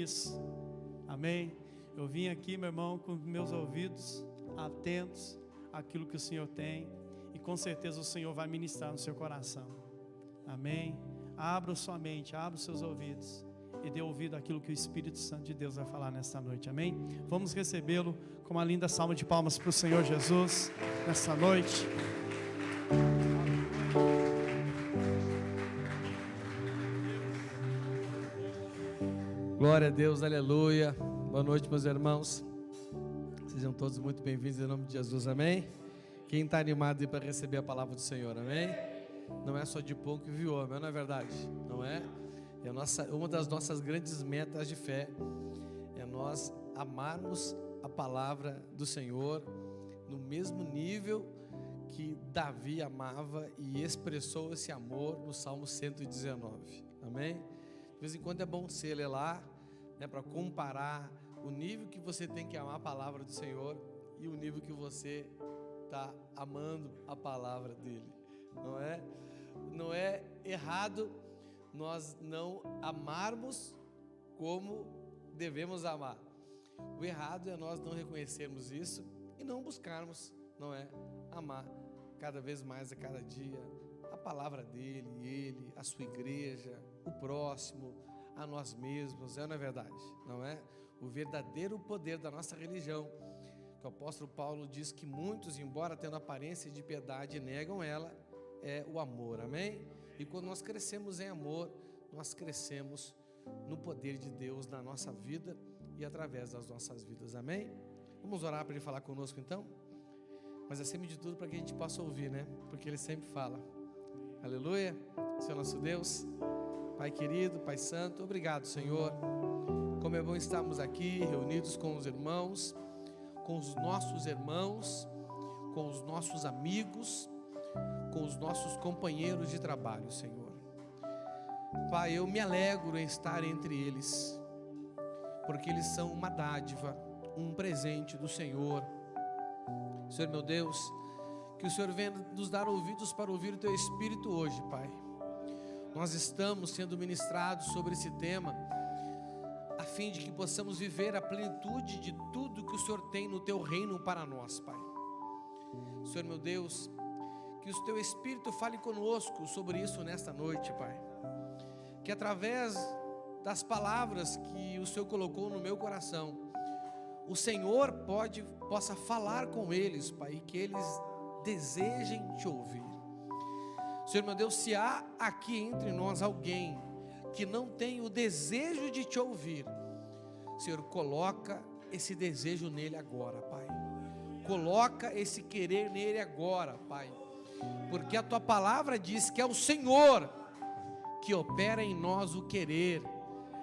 isso. Amém? Eu vim aqui, meu irmão, com meus ouvidos atentos àquilo que o Senhor tem, e com certeza o Senhor vai ministrar no seu coração. Amém? Abra sua mente, abra os seus ouvidos e dê ouvido àquilo que o Espírito Santo de Deus vai falar nesta noite. Amém? Vamos recebê-lo com uma linda salva de palmas para o Senhor Jesus nesta noite. Glória a Deus, aleluia. Boa noite, meus irmãos. Sejam todos muito bem-vindos em nome de Jesus, amém? Quem está animado aí para receber a palavra do Senhor, amém? Não é só de pão que viu homem, não é verdade? Não é? Uma das nossas grandes metas de fé é nós amarmos a palavra do Senhor no mesmo nível que Davi amava e expressou esse amor no Salmo 119, amém? De vez em quando é bom você ler lá, né, para comparar o nível que você tem que amar a palavra do Senhor e o nível que você está amando a palavra dele, não é? Não é errado nós não amarmos como devemos amar. O errado é nós não reconhecermos isso e não buscarmos, não é? Amar cada vez mais a cada dia a palavra dele, ele, a sua igreja, o próximo, a nós mesmos, não é verdade? Não é? O verdadeiro poder da nossa religião, que o apóstolo Paulo diz que muitos, embora tendo aparência de piedade, negam ela, é o amor, amém? E quando nós crescemos em amor, nós crescemos no poder de Deus na nossa vida e através das nossas vidas, amém? Vamos orar para ele falar conosco então? Mas acima de tudo para que a gente possa ouvir, né? Porque ele sempre fala. Aleluia, Senhor nosso Deus, Pai querido, Pai santo, obrigado, Senhor. Como é bom estarmos aqui reunidos com os irmãos, com os nossos irmãos, com os nossos amigos, com os nossos companheiros de trabalho, Senhor. Pai, eu me alegro em estar entre eles, porque eles são uma dádiva, um presente do Senhor. Senhor meu Deus, que o Senhor venha nos dar ouvidos para ouvir o Teu Espírito hoje, Pai. Nós estamos sendo ministrados sobre esse tema, a fim de que possamos viver a plenitude de tudo que o Senhor tem no Teu reino para nós, Pai. Senhor meu Deus, que o Teu Espírito fale conosco sobre isso nesta noite, Pai. Que através das palavras que o Senhor colocou no meu coração, o Senhor possa falar com eles, Pai, e que eles desejem Te ouvir. Senhor meu Deus, se há aqui entre nós alguém que não tem o desejo de Te ouvir, Senhor, coloca esse desejo nele agora, Pai. Coloca esse querer nele agora, Pai. Porque a Tua palavra diz que é o Senhor que opera em nós o querer,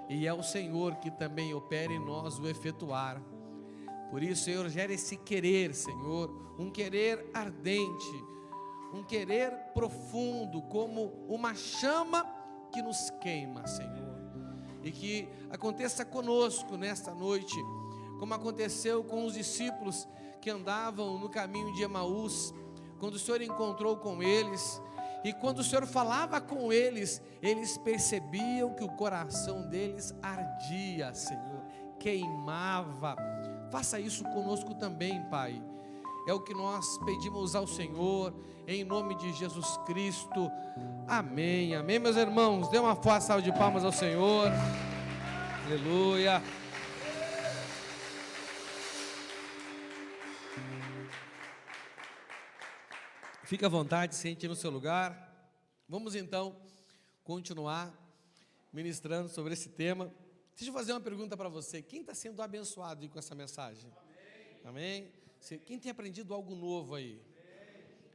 e é o Senhor que também opera em nós o efetuar. Por isso, Senhor, gera esse querer, Senhor, um querer ardente, um querer profundo, como uma chama que nos queima, Senhor. E que aconteça conosco nesta noite, como aconteceu com os discípulos que andavam no caminho de Emaús, quando o Senhor encontrou com eles, e quando o Senhor falava com eles, eles percebiam que o coração deles ardia, Senhor, queimava. Faça isso conosco também, Pai. É o que nós pedimos ao Senhor, em nome de Jesus Cristo. Amém, amém, meus irmãos. Dê uma forte salva de palmas ao Senhor. Aleluia. Fique à vontade, sente no seu lugar. Vamos então continuar ministrando sobre esse tema. Deixa eu fazer uma pergunta para você. Quem está sendo abençoado com essa mensagem? Amém? Quem tem aprendido algo novo aí?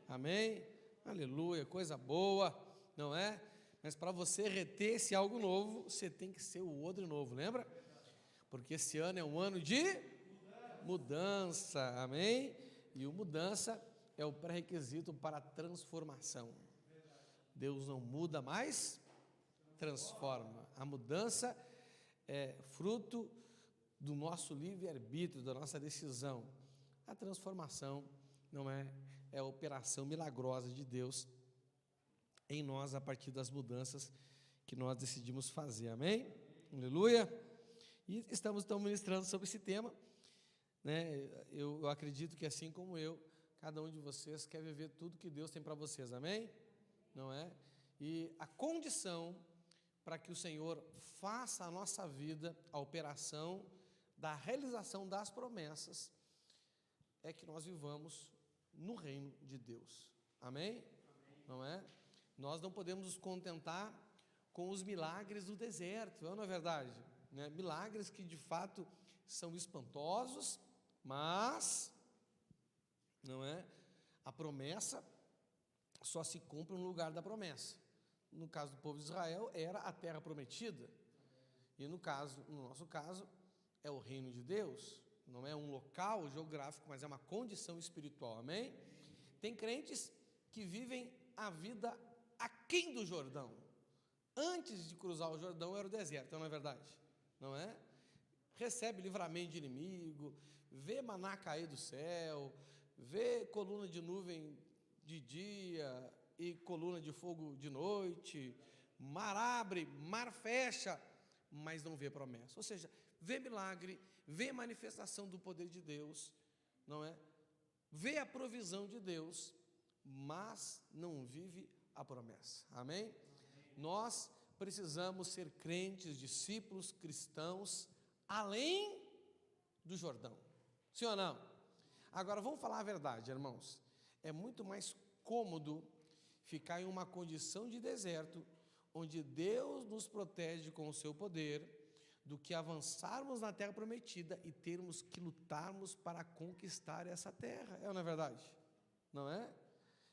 Amém? Aleluia, coisa boa, não é? Mas para você reter esse algo novo, você tem que ser o odre novo, lembra? Porque esse ano é um ano de mudança, amém? E o mudança é o pré-requisito para a transformação. Deus não muda, mas transforma. A mudança é fruto do nosso livre-arbítrio, da nossa decisão. A transformação não é a operação milagrosa de Deus em nós a partir das mudanças que nós decidimos fazer, amém? Aleluia! E estamos então ministrando sobre esse tema, né? Eu acredito que assim como eu, cada um de vocês quer viver tudo que Deus tem para vocês, amém? Não é? E a condição para que o Senhor faça a nossa vida, a operação da realização das promessas, é que nós vivamos no reino de Deus, amém? Não é? Nós não podemos nos contentar com os milagres do deserto, não é verdade? Né? Milagres que de fato são espantosos, mas, não é? A promessa só se cumpre no lugar da promessa. No caso do povo de Israel, era a terra prometida. E no nosso caso, é o reino de Deus. Não é um local geográfico, mas é uma condição espiritual, amém? Tem crentes que vivem a vida aquém do Jordão. Antes de cruzar o Jordão era o deserto, não é verdade? Não é? Recebe livramento de inimigo, vê maná cair do céu, vê coluna de nuvem de dia e coluna de fogo de noite, mar abre, mar fecha, mas não vê promessa. Ou seja, vê milagre, vê manifestação do poder de Deus, não é? Vê a provisão de Deus, mas não vive a promessa, amém? Nós precisamos ser crentes, discípulos, cristãos, além do Jordão, sim ou não? Agora vamos falar a verdade, irmãos, é muito mais cômodo ficar em uma condição de deserto, onde Deus nos protege com o seu poder, do que avançarmos na terra prometida e termos que lutarmos para conquistar essa terra, não é verdade? Não é?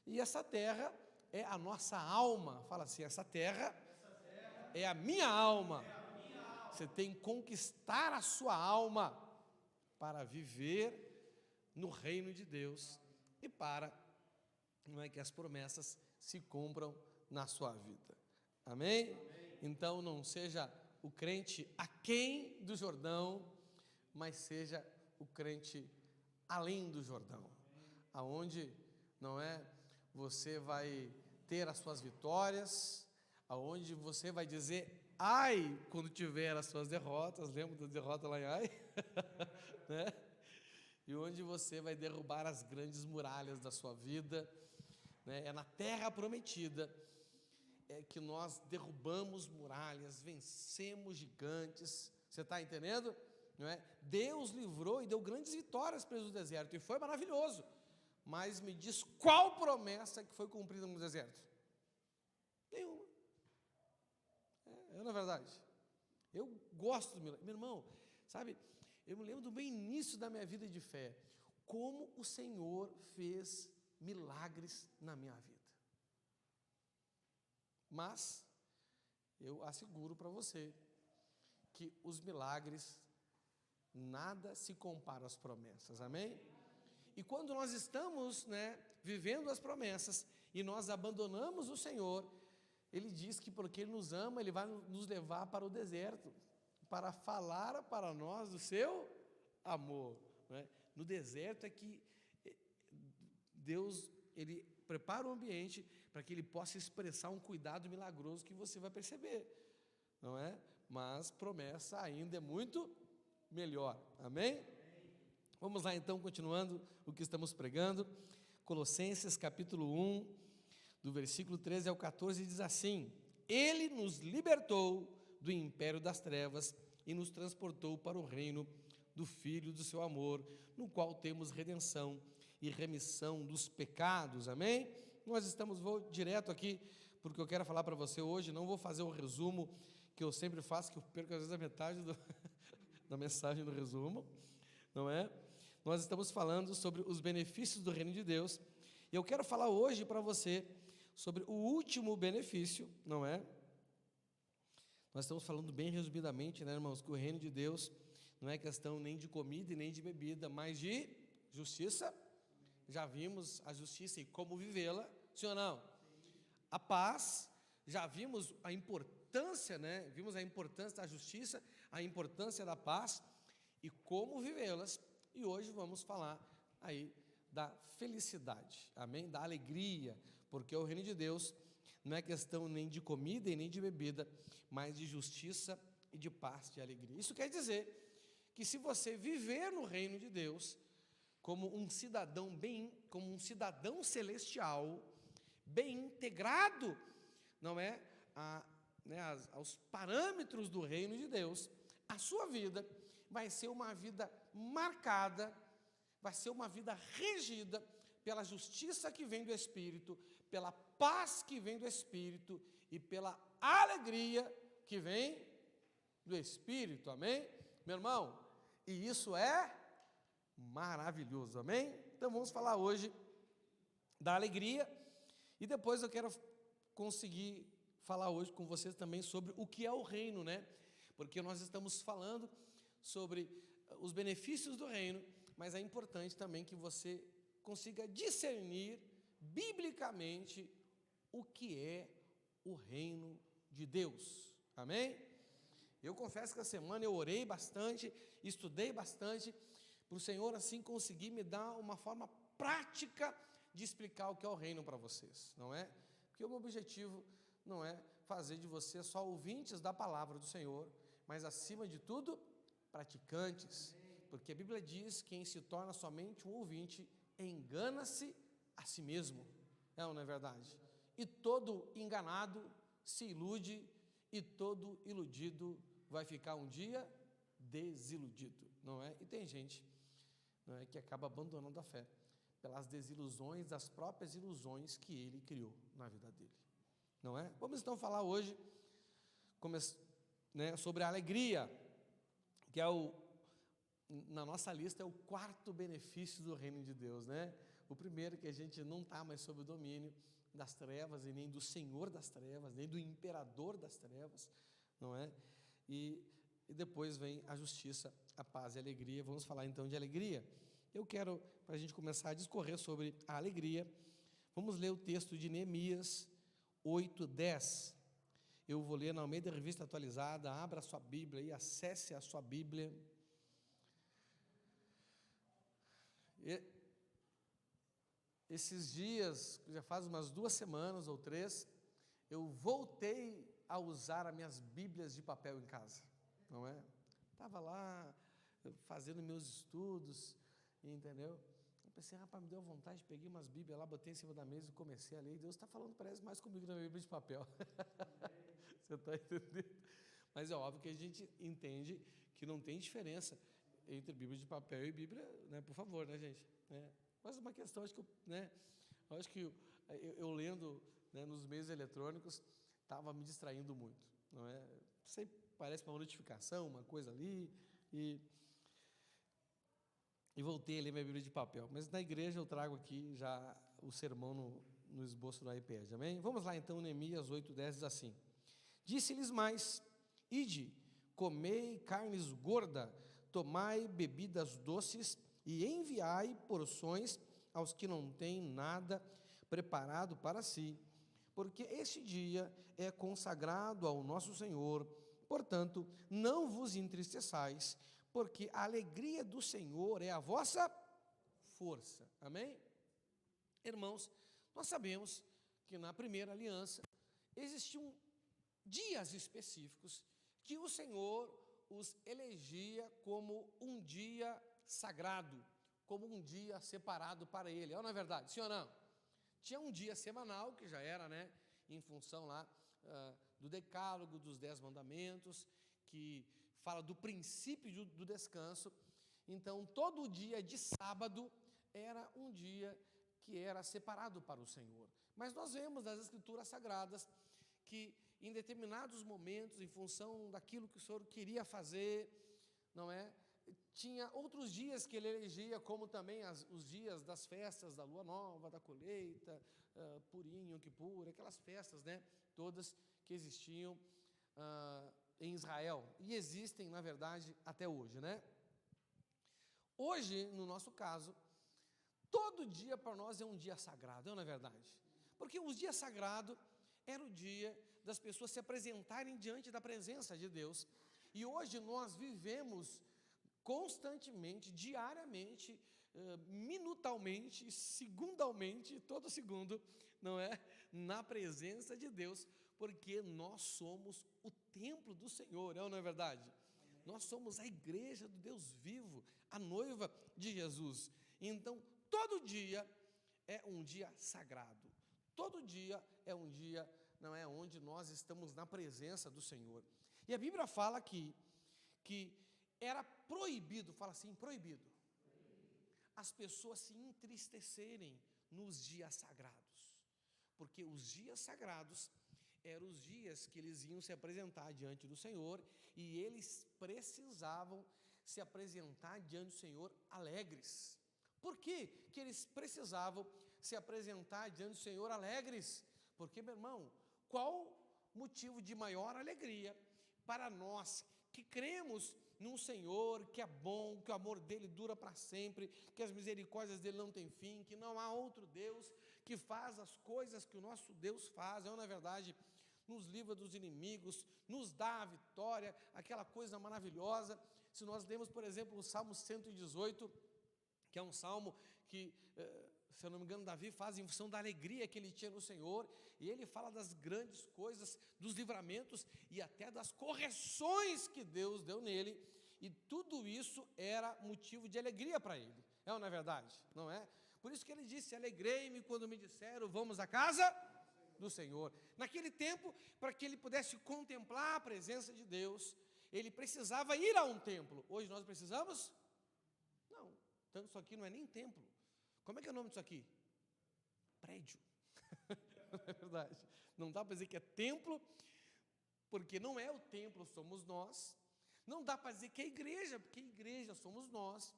E essa terra é a nossa alma, fala assim, essa terra é a minha alma. Você tem que conquistar a sua alma para viver no reino de Deus e para, não é, que as promessas se cumpram na sua vida, amém? Então não seja o crente aquém do Jordão, mas seja o crente além do Jordão, aonde, não é, você vai ter as suas vitórias, aonde você vai dizer ai quando tiver as suas derrotas, lembra da derrota lá em Ai? Né? E onde você vai derrubar as grandes muralhas da sua vida, né? É na terra prometida que nós derrubamos muralhas, vencemos gigantes, você está entendendo? Não é? Deus livrou e deu grandes vitórias para eles no deserto, e foi maravilhoso, mas me diz qual promessa que foi cumprida no deserto? Nenhuma. Não é verdade? Eu gosto do milagre, meu irmão, sabe, eu me lembro do bem início da minha vida de fé, como o Senhor fez milagres na minha vida. Mas eu asseguro para você que os milagres nada se compara às promessas, amém? E quando nós estamos, né, vivendo as promessas e nós abandonamos o Senhor, Ele diz que porque Ele nos ama, Ele vai nos levar para o deserto, para falar para nós do seu amor, né? No deserto é que Deus, Ele prepara o ambiente para que Ele possa expressar um cuidado milagroso que você vai perceber, não é? Mas promessa ainda é muito melhor, amém? Vamos lá então, continuando o que estamos pregando, Colossenses capítulo 1, do versículo 13 ao 14, diz assim: Ele nos libertou do império das trevas e nos transportou para o reino do Filho do seu amor, no qual temos redenção e remissão dos pecados, amém? Vou direto aqui, porque eu quero falar para você hoje, não vou fazer o resumo que eu sempre faço, que eu perco às vezes a metade da mensagem do resumo, não é? Nós estamos falando sobre os benefícios do reino de Deus, e eu quero falar hoje para você sobre o último benefício, não é? Nós estamos falando bem resumidamente, né, irmãos, que o reino de Deus não é questão nem de comida e nem de bebida, mas de justiça. Já vimos a justiça e como vivê-la, sim ou não? A paz, já vimos a importância, né? Vimos a importância da justiça, a importância da paz e como vivê-las. E hoje vamos falar aí da felicidade, amém? Da alegria, porque o reino de Deus não é questão nem de comida e nem de bebida, mas de justiça e de paz, de alegria. Isso quer dizer que se você viver no reino de Deus como um cidadão celestial, bem integrado, não é, aos parâmetros do reino de Deus, a sua vida vai ser uma vida marcada, vai ser uma vida regida pela justiça que vem do Espírito, pela paz que vem do Espírito e pela alegria que vem do Espírito, amém? Meu irmão, e isso é maravilhoso, amém? Então vamos falar hoje da alegria e depois eu quero conseguir falar hoje com vocês também sobre o que é o reino, né? Porque nós estamos falando sobre os benefícios do reino, mas é importante também que você consiga discernir biblicamente o que é o reino de Deus, amém? Eu confesso que essa semana eu orei bastante, estudei bastante, para o Senhor assim conseguir me dar uma forma prática de explicar o que é o reino para vocês, não é? Porque o meu objetivo não é fazer de vocês só ouvintes da palavra do Senhor, mas acima de tudo, praticantes, porque a Bíblia diz que quem se torna somente um ouvinte engana-se a si mesmo, não é verdade? E todo enganado se ilude, e todo iludido vai ficar um dia desiludido, não é? E tem gente, não é, que acaba abandonando a fé pelas desilusões, das próprias ilusões que ele criou na vida dele, não é? Vamos então falar hoje sobre a alegria, que é na nossa lista é o quarto benefício do reino de Deus, né? O primeiro, que a gente não está mais sob o domínio das trevas, e nem do Senhor das trevas, nem do imperador das trevas, não é? E depois vem a justiça, a paz e a alegria. Vamos falar então de alegria. Eu quero, para a gente começar a discorrer sobre a alegria, vamos ler o texto de Neemias 8:10. Eu vou ler na Almeida Revista Atualizada. Abra a sua Bíblia e acesse a sua Bíblia. Esses dias, já faz umas 2 semanas ou 3, eu voltei a usar as minhas Bíblias de papel em casa, não é? Estava lá fazendo meus estudos, entendeu? Eu pensei, rapaz, me deu vontade, peguei umas Bíblias lá, botei em cima da mesa e comecei a ler. E Deus está falando, parece, mais comigo na minha Bíblia de papel. Você está entendendo? Mas é óbvio que a gente entende que não tem diferença entre Bíblia de papel e Bíblia, né? Por favor, né, gente? Mas uma questão, acho que eu lendo, né, nos meios eletrônicos, estava me distraindo muito, não é? Sei, parece uma notificação, uma coisa ali, e voltei a ler minha Bíblia de papel. Mas na igreja eu trago aqui já o sermão no esboço do iPad, amém? Vamos lá então, Neemias 8:10 diz assim: Disse-lhes mais: Ide, comei carnes gorda, tomai bebidas doces, e enviai porções aos que não têm nada preparado para si, porque este dia é consagrado ao nosso Senhor. Portanto, não vos entristeçais, porque a alegria do Senhor é a vossa força. Amém? Irmãos, nós sabemos que na primeira aliança existiam dias específicos que o Senhor os elegia como um dia sagrado, como um dia separado para Ele. Não é verdade? Sim ou não? Tinha um dia semanal, que já era, né, em função lá do decálogo, dos 10 mandamentos, que fala do princípio do descanso. Então, todo dia de sábado era um dia que era separado para o Senhor. Mas nós vemos nas Escrituras Sagradas que em determinados momentos, em função daquilo que o Senhor queria fazer, não é? Tinha outros dias que ele elegia, como também os dias das festas da lua nova, da colheita, Purim, Yom Kippur, aquelas festas, né, todas que existiam em Israel, e existem, na verdade, até hoje, né? Hoje, no nosso caso, todo dia para nós é um dia sagrado, não é verdade? Porque o dia sagrado era o dia das pessoas se apresentarem diante da presença de Deus, e hoje nós vivemos constantemente, diariamente, minutalmente, segundalmente, todo segundo, não é? Na presença de Deus, porque nós somos o templo do Senhor, é ou não é verdade? Amém. Nós somos a igreja do Deus vivo, a noiva de Jesus. Então, todo dia é um dia sagrado, todo dia é um dia, não é, onde nós estamos na presença do Senhor. E a Bíblia fala aqui que era proibido, fala assim, proibido, as pessoas se entristecerem nos dias sagrados, porque os dias sagrados eram os dias que eles iam se apresentar diante do Senhor, e eles precisavam se apresentar diante do Senhor alegres. Por que que eles precisavam se apresentar diante do Senhor alegres? Porque, meu irmão, qual motivo de maior alegria para nós que cremos num Senhor que é bom, que o amor dele dura para sempre, que as misericórdias dele não têm fim, que não há outro Deus que faz as coisas que o nosso Deus faz, na verdade, nos livra dos inimigos, nos dá a vitória, aquela coisa maravilhosa. Se nós lemos, por exemplo, o Salmo 118, que é um salmo que, se eu não me engano, Davi faz em função da alegria que ele tinha no Senhor, e ele fala das grandes coisas, dos livramentos e até das correções que Deus deu nele, e tudo isso era motivo de alegria para ele, é ou não é verdade? Não é? Por isso que ele disse, alegrei-me quando me disseram, vamos à casa do Senhor. Naquele tempo, para que ele pudesse contemplar a presença de Deus, ele precisava ir a um templo. Hoje nós precisamos? Não. Tanto isso aqui não é nem templo. Como é que é o nome disso aqui? Prédio. Não é verdade. Não dá para dizer que é templo, porque não é o templo, somos nós. Não dá para dizer que é igreja, porque igreja somos nós.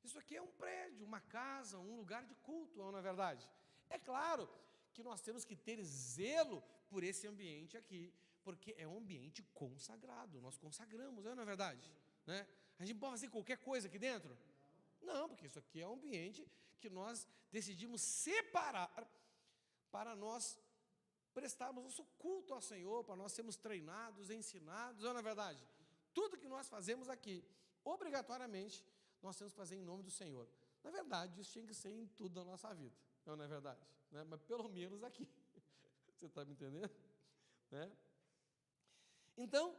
Isso aqui é um prédio, uma casa, um lugar de culto, não é verdade? É claro que nós temos que ter zelo por esse ambiente aqui, porque é um ambiente consagrado, nós consagramos, não é verdade? Né? A gente pode fazer qualquer coisa aqui dentro? Não, porque isso aqui é um ambiente que nós decidimos separar para nós prestarmos nosso culto ao Senhor, para nós sermos treinados, ensinados, não é verdade? Tudo que nós fazemos aqui, obrigatoriamente, nós temos que fazer em nome do Senhor. Na verdade, isso tinha que ser em tudo da nossa vida, não é verdade? Né? Mas pelo menos aqui, você está me entendendo? Né? Então,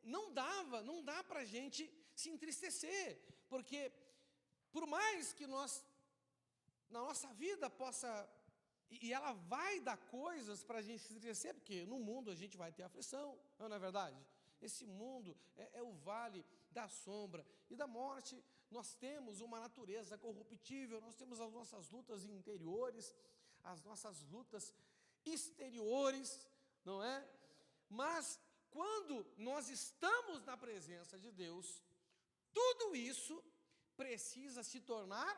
não dá para a gente se entristecer, porque por mais que nós, na nossa vida possa, e ela vai dar coisas para a gente se entristecer, porque no mundo a gente vai ter aflição, não é verdade? Esse mundo é o vale da sombra e da morte. Nós temos uma natureza corruptível, nós temos as nossas lutas interiores, as nossas lutas exteriores, não é? Mas quando nós estamos na presença de Deus, tudo isso precisa se tornar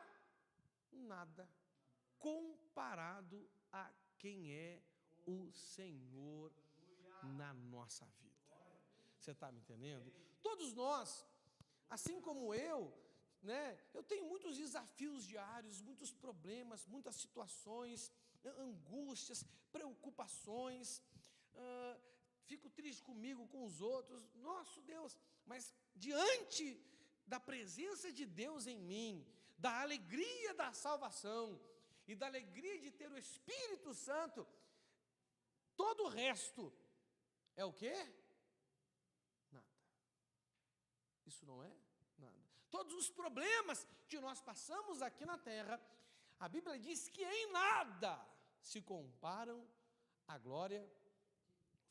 nada comparado a quem é o Senhor na nossa vida. Você está me entendendo? Todos nós, assim como eu, né, eu tenho muitos desafios diários, muitos problemas, muitas situações, angústias, preocupações, fico triste comigo, com os outros, nosso Deus, mas diante da presença de Deus em mim, da alegria da salvação e da alegria de ter o Espírito Santo, todo o resto é o quê? Nada. Isso não é nada. Todos os problemas que nós passamos aqui na terra, a Bíblia diz que em nada se comparam à glória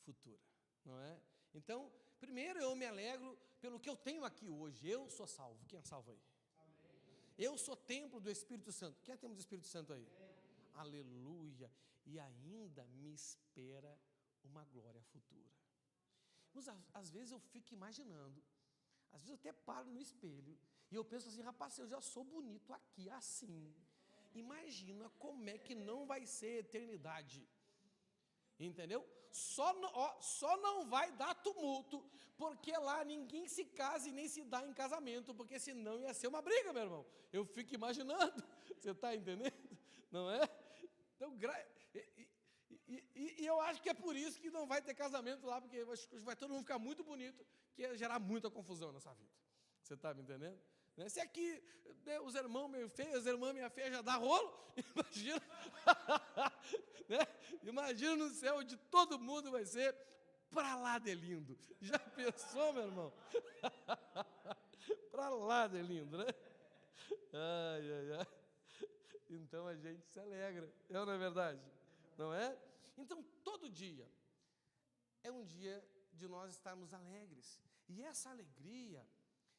futura, não é? Então, primeiro eu me alegro pelo que eu tenho aqui hoje. Eu sou salvo. Quem é salvo aí? Amém. Eu sou templo do Espírito Santo. Quem é templo do Espírito Santo aí? Amém. Aleluia. E ainda me espera uma glória futura. Mas às vezes eu fico imaginando, às vezes eu até paro no espelho e eu penso assim, rapaz, eu já sou bonito aqui, assim. Imagina como é que não vai ser a eternidade. Entendeu? Só não vai dar tumulto, porque lá ninguém se casa e nem se dá em casamento, porque senão ia ser uma briga, meu irmão. Eu fico imaginando, você está entendendo? Não é? Então, e eu acho que é por isso que não vai ter casamento lá, porque vai todo mundo ficar muito bonito, que ia gerar muita confusão nessa vida. Você está me entendendo? Né? Se aqui, né, os irmãos meio feios, as irmãs meio feias já dá rolo, imagina, né? Imagina no céu onde todo mundo vai ser para lá de lindo. Já pensou, meu irmão? Para lá de lindo, né? Ai, ai, ai. Então a gente se alegra, não é verdade? Não é? Então todo dia é um dia de nós estarmos alegres. E essa alegria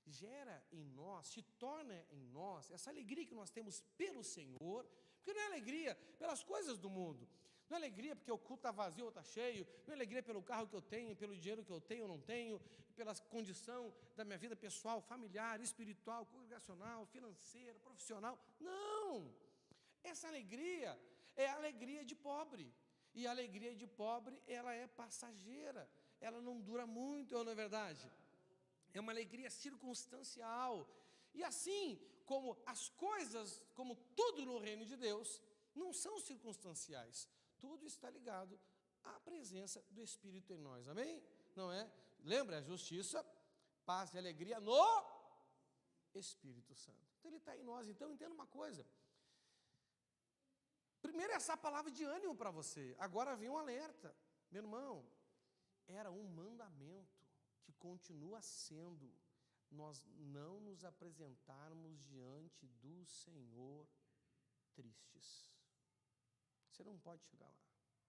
gera em nós, se torna em nós, essa alegria que nós temos pelo Senhor, porque não é alegria pelas coisas do mundo, não é alegria porque o culto está vazio ou está cheio, não é alegria pelo carro que eu tenho, pelo dinheiro que eu tenho ou não tenho, pela condição da minha vida pessoal, familiar, espiritual, congregacional, financeira, profissional. Não! Essa alegria é a alegria de pobre. E a alegria de pobre, ela é passageira, ela não dura muito, ou não é verdade? É uma alegria circunstancial. E assim como as coisas, como tudo no reino de Deus, não são circunstanciais. Tudo está ligado à presença do Espírito em nós. Amém? Não é? Lembra? A justiça, paz e alegria no Espírito Santo. Então ele está em nós. Então entenda uma coisa. Primeiro essa palavra de ânimo para você. Agora vem um alerta. Meu irmão, era um mandamento que continua sendo nós não nos apresentarmos diante do Senhor tristes. Você não pode chegar lá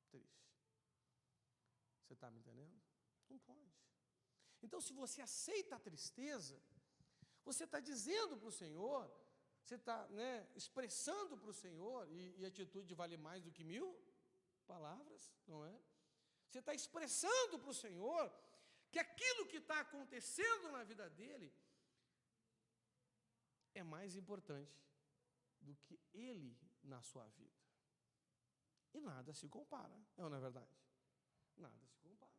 triste. Você está me entendendo? Não pode. Então, se você aceita a tristeza, você está dizendo para o Senhor, você está, né, expressando para o Senhor, e atitude vale mais do que 1000 palavras, não é? Você está expressando para o Senhor que aquilo que está acontecendo na vida dele é mais importante do que ele na sua vida. E nada se compara, não é verdade? Nada se compara.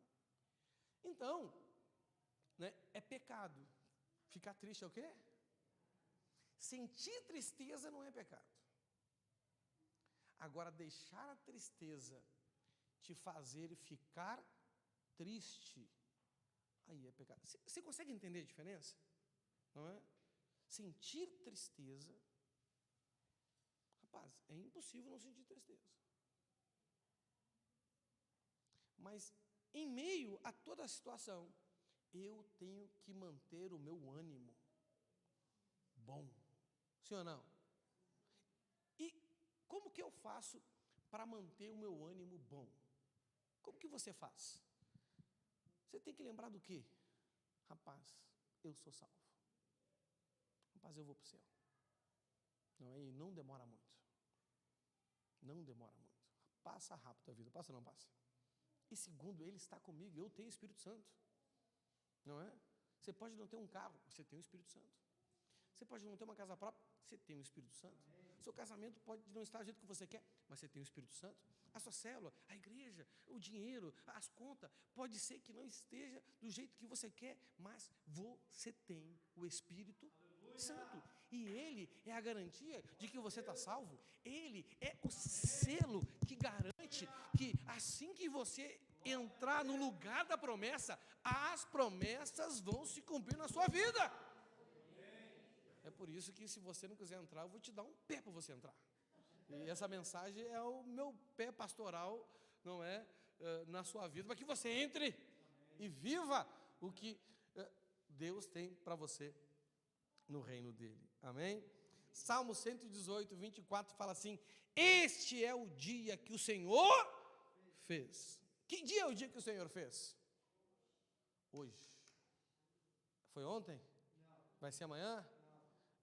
Então, né, é pecado. Ficar triste é o quê? Sentir tristeza não é pecado. Agora, deixar a tristeza te fazer ficar triste, aí é pecado. Você consegue entender a diferença? Não é? Sentir tristeza, rapaz, é impossível não sentir tristeza. Mas, em meio a toda a situação, eu tenho que manter o meu ânimo bom. Sim ou não? E como que eu faço para manter o meu ânimo bom? Como que você faz? Você tem que lembrar do quê? Rapaz, eu sou salvo. Rapaz, eu vou para o céu. Não, e não demora muito. Não demora muito. Passa rápido a vida. Passa ou não passa? E segundo, Ele está comigo. Eu tenho o Espírito Santo. Não é? Você pode não ter um carro, você tem o Espírito Santo. Você pode não ter uma casa própria, você tem o Espírito Santo. Seu casamento pode não estar do jeito que você quer, mas você tem o Espírito Santo. A sua célula, a igreja, o dinheiro, as contas, pode ser que não esteja do jeito que você quer, mas você tem o Espírito Santo. E Ele é a garantia de que você está salvo. Ele é o selo que garante que assim que você entrar no lugar da promessa, as promessas vão se cumprir na sua vida. É por isso que se você não quiser entrar, eu vou te dar um pé para você entrar. E essa mensagem é o meu pé pastoral, não é? Na sua vida, para que você entre e viva o que Deus tem para você no reino dele. Amém? Salmo 118, 24 fala assim: este é o dia que o Senhor fez. Que dia é o dia que o Senhor fez? Hoje. Foi ontem? Vai ser amanhã?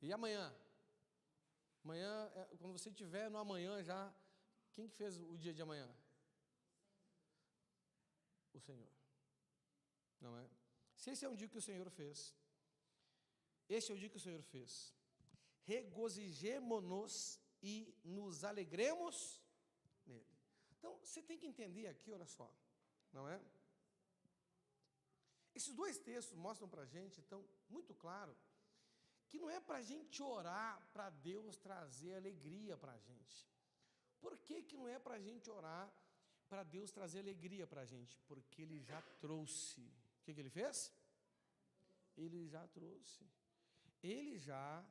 E amanhã? Amanhã, quando você estiver no amanhã já, quem que fez o dia de amanhã? O Senhor. Não é? Se esse é um dia que o Senhor fez, esse é o dia que o Senhor fez, regozijemo-nos e nos alegremos nele. Então, você tem que entender aqui, olha só, não é? Esses dois textos mostram para a gente, então, muito claro, que não é para a gente orar para Deus trazer alegria para a gente. Por que que não é para a gente orar para Deus trazer alegria para a gente? Porque Ele já trouxe. O que que Ele fez? Ele já trouxe. Ele já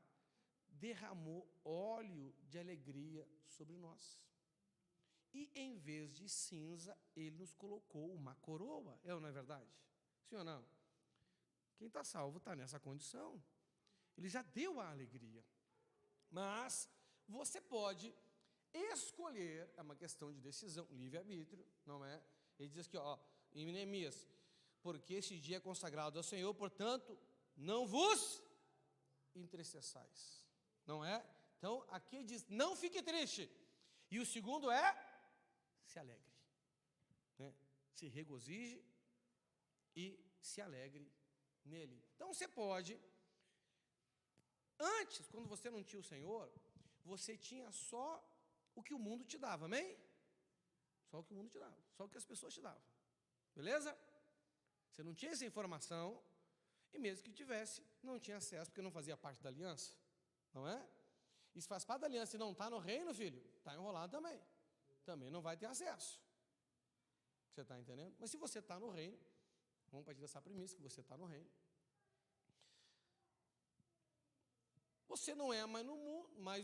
derramou óleo de alegria sobre nós. E em vez de cinza, Ele nos colocou uma coroa. É ou não é verdade? Sim ou não? Quem está salvo está nessa condição. Ele já deu a alegria. Mas você pode escolher, é uma questão de decisão, livre-arbítrio, não é? Ele diz aqui, em Neemias, porque esse dia é consagrado ao Senhor, portanto, não vos entristeçais, não é? Então, aqui ele diz, não fique triste. E o segundo é, se alegre, né? Se regozije e se alegre nele. Então, você pode, antes, quando você não tinha o Senhor, você tinha só o que o mundo te dava, amém? Só o que o mundo te dava, só o que as pessoas te davam, beleza? Você não tinha essa informação, e mesmo que tivesse, não tinha acesso, porque não fazia parte da aliança, não é? E se faz parte da aliança e não está no reino, filho, está enrolado também. Também não vai ter acesso. Você está entendendo? Mas se você está no reino, vamos partir dessa premissa, que você está no reino. Você não é mais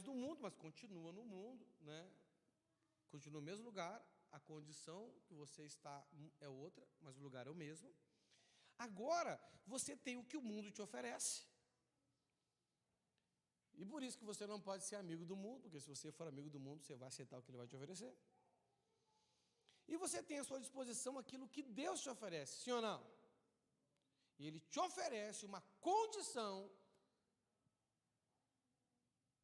do mundo, mas continua no mundo, né? Continua no mesmo lugar, a condição que você está é outra, mas o lugar é o mesmo. Agora, você tem o que o mundo te oferece. E por isso que você não pode ser amigo do mundo, porque se você for amigo do mundo, você vai aceitar o que ele vai te oferecer. E você tem à sua disposição aquilo que Deus te oferece, sim ou não? E Ele te oferece uma condição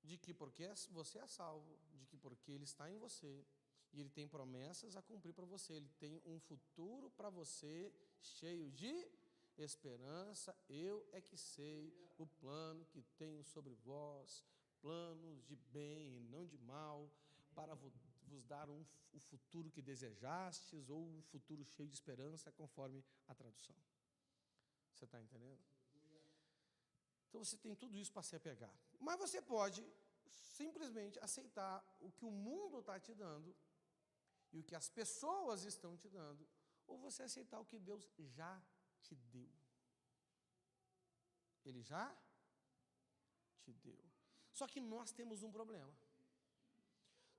de que porque você é salvo, de que porque Ele está em você, e Ele tem promessas a cumprir para você, Ele tem um futuro para você cheio de esperança. Eu é que sei o plano que tenho sobre vós, planos de bem e não de mal, para vos dar o futuro que desejastes, ou um futuro cheio de esperança, conforme a tradução. Você está entendendo? Então você tem tudo isso para se apegar. Mas você pode simplesmente aceitar o que o mundo está te dando e o que as pessoas estão te dando, ou você aceitar o que Deus já te deu. Ele já te deu. Só que nós temos um problema.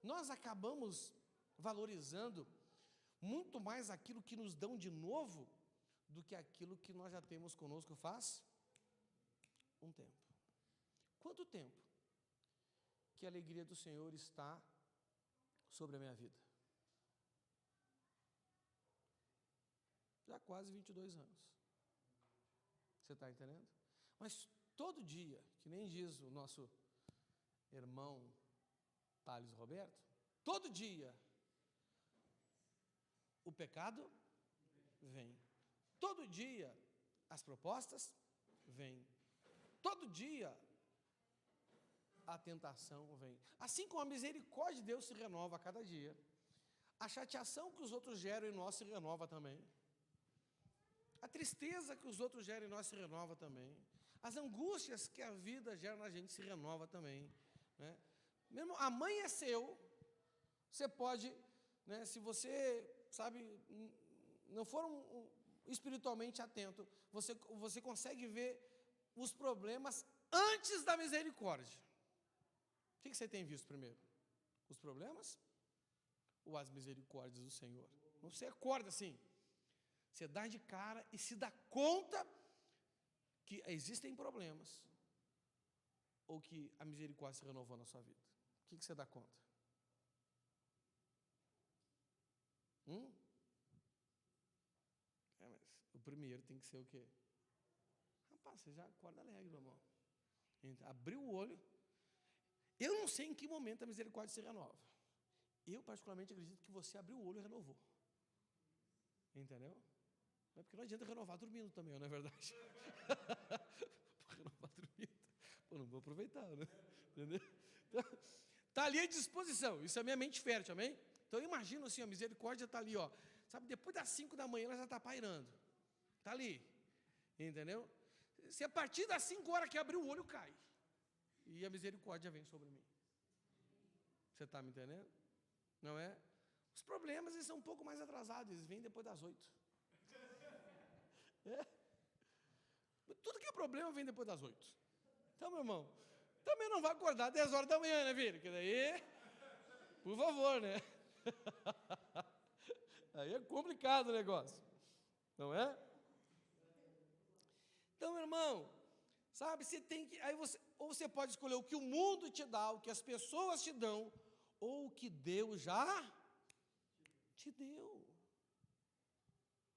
Nós acabamos valorizando muito mais aquilo que nos dão de novo do que aquilo que nós já temos conosco faz um tempo. Quanto tempo que a alegria do Senhor está sobre a minha vida? Já quase 22 anos. Você está entendendo? Mas todo dia, que nem diz o nosso irmão Thales Roberto, todo dia o pecado vem. Todo dia as propostas vêm. Todo dia a tentação vem. Assim como a misericórdia de Deus se renova a cada dia, a chateação que os outros geram em nós se renova também. A tristeza que os outros geram em nós se renova também. As angústias que a vida gera na gente se renova também, né? Mesmo amanheceu, você pode, né, se você, sabe, não for espiritualmente atento, você consegue ver os problemas antes da misericórdia. O que você tem visto primeiro? Os problemas ou as misericórdias do Senhor? Você acorda assim, você dá de cara e se dá conta que existem problemas, ou que a misericórdia se renovou na sua vida. O que você dá conta? Mas o primeiro tem que ser o quê? Rapaz, você já acorda alegre, meu irmão. Abriu o olho. Eu não sei em que momento a misericórdia se renova. Eu, particularmente, acredito que você abriu o olho e renovou. Entendeu? Porque não adianta renovar dormindo também, não é verdade? Renovar dormindo. Pô, não vou aproveitar, né? Entendeu? Está ali à disposição. Isso é minha mente fértil, amém? Então eu imagino assim, a misericórdia está ali, ó. Sabe, depois das 5 da manhã ela já está pairando. Está ali. Entendeu? Se a partir das 5 horas que abrir o olho, cai. E a misericórdia vem sobre mim. Você está me entendendo? Não é? Os problemas eles são um pouco mais atrasados, eles vêm depois das 8. É. Tudo que é problema vem depois das 8. Então, meu irmão, também não vai acordar 10 horas da manhã, né, filho? Porque daí, por favor, né? Aí é complicado o negócio, não é? Então, meu irmão, sabe, você tem que, ou você pode escolher o que o mundo te dá, o que as pessoas te dão, ou o que Deus já te deu.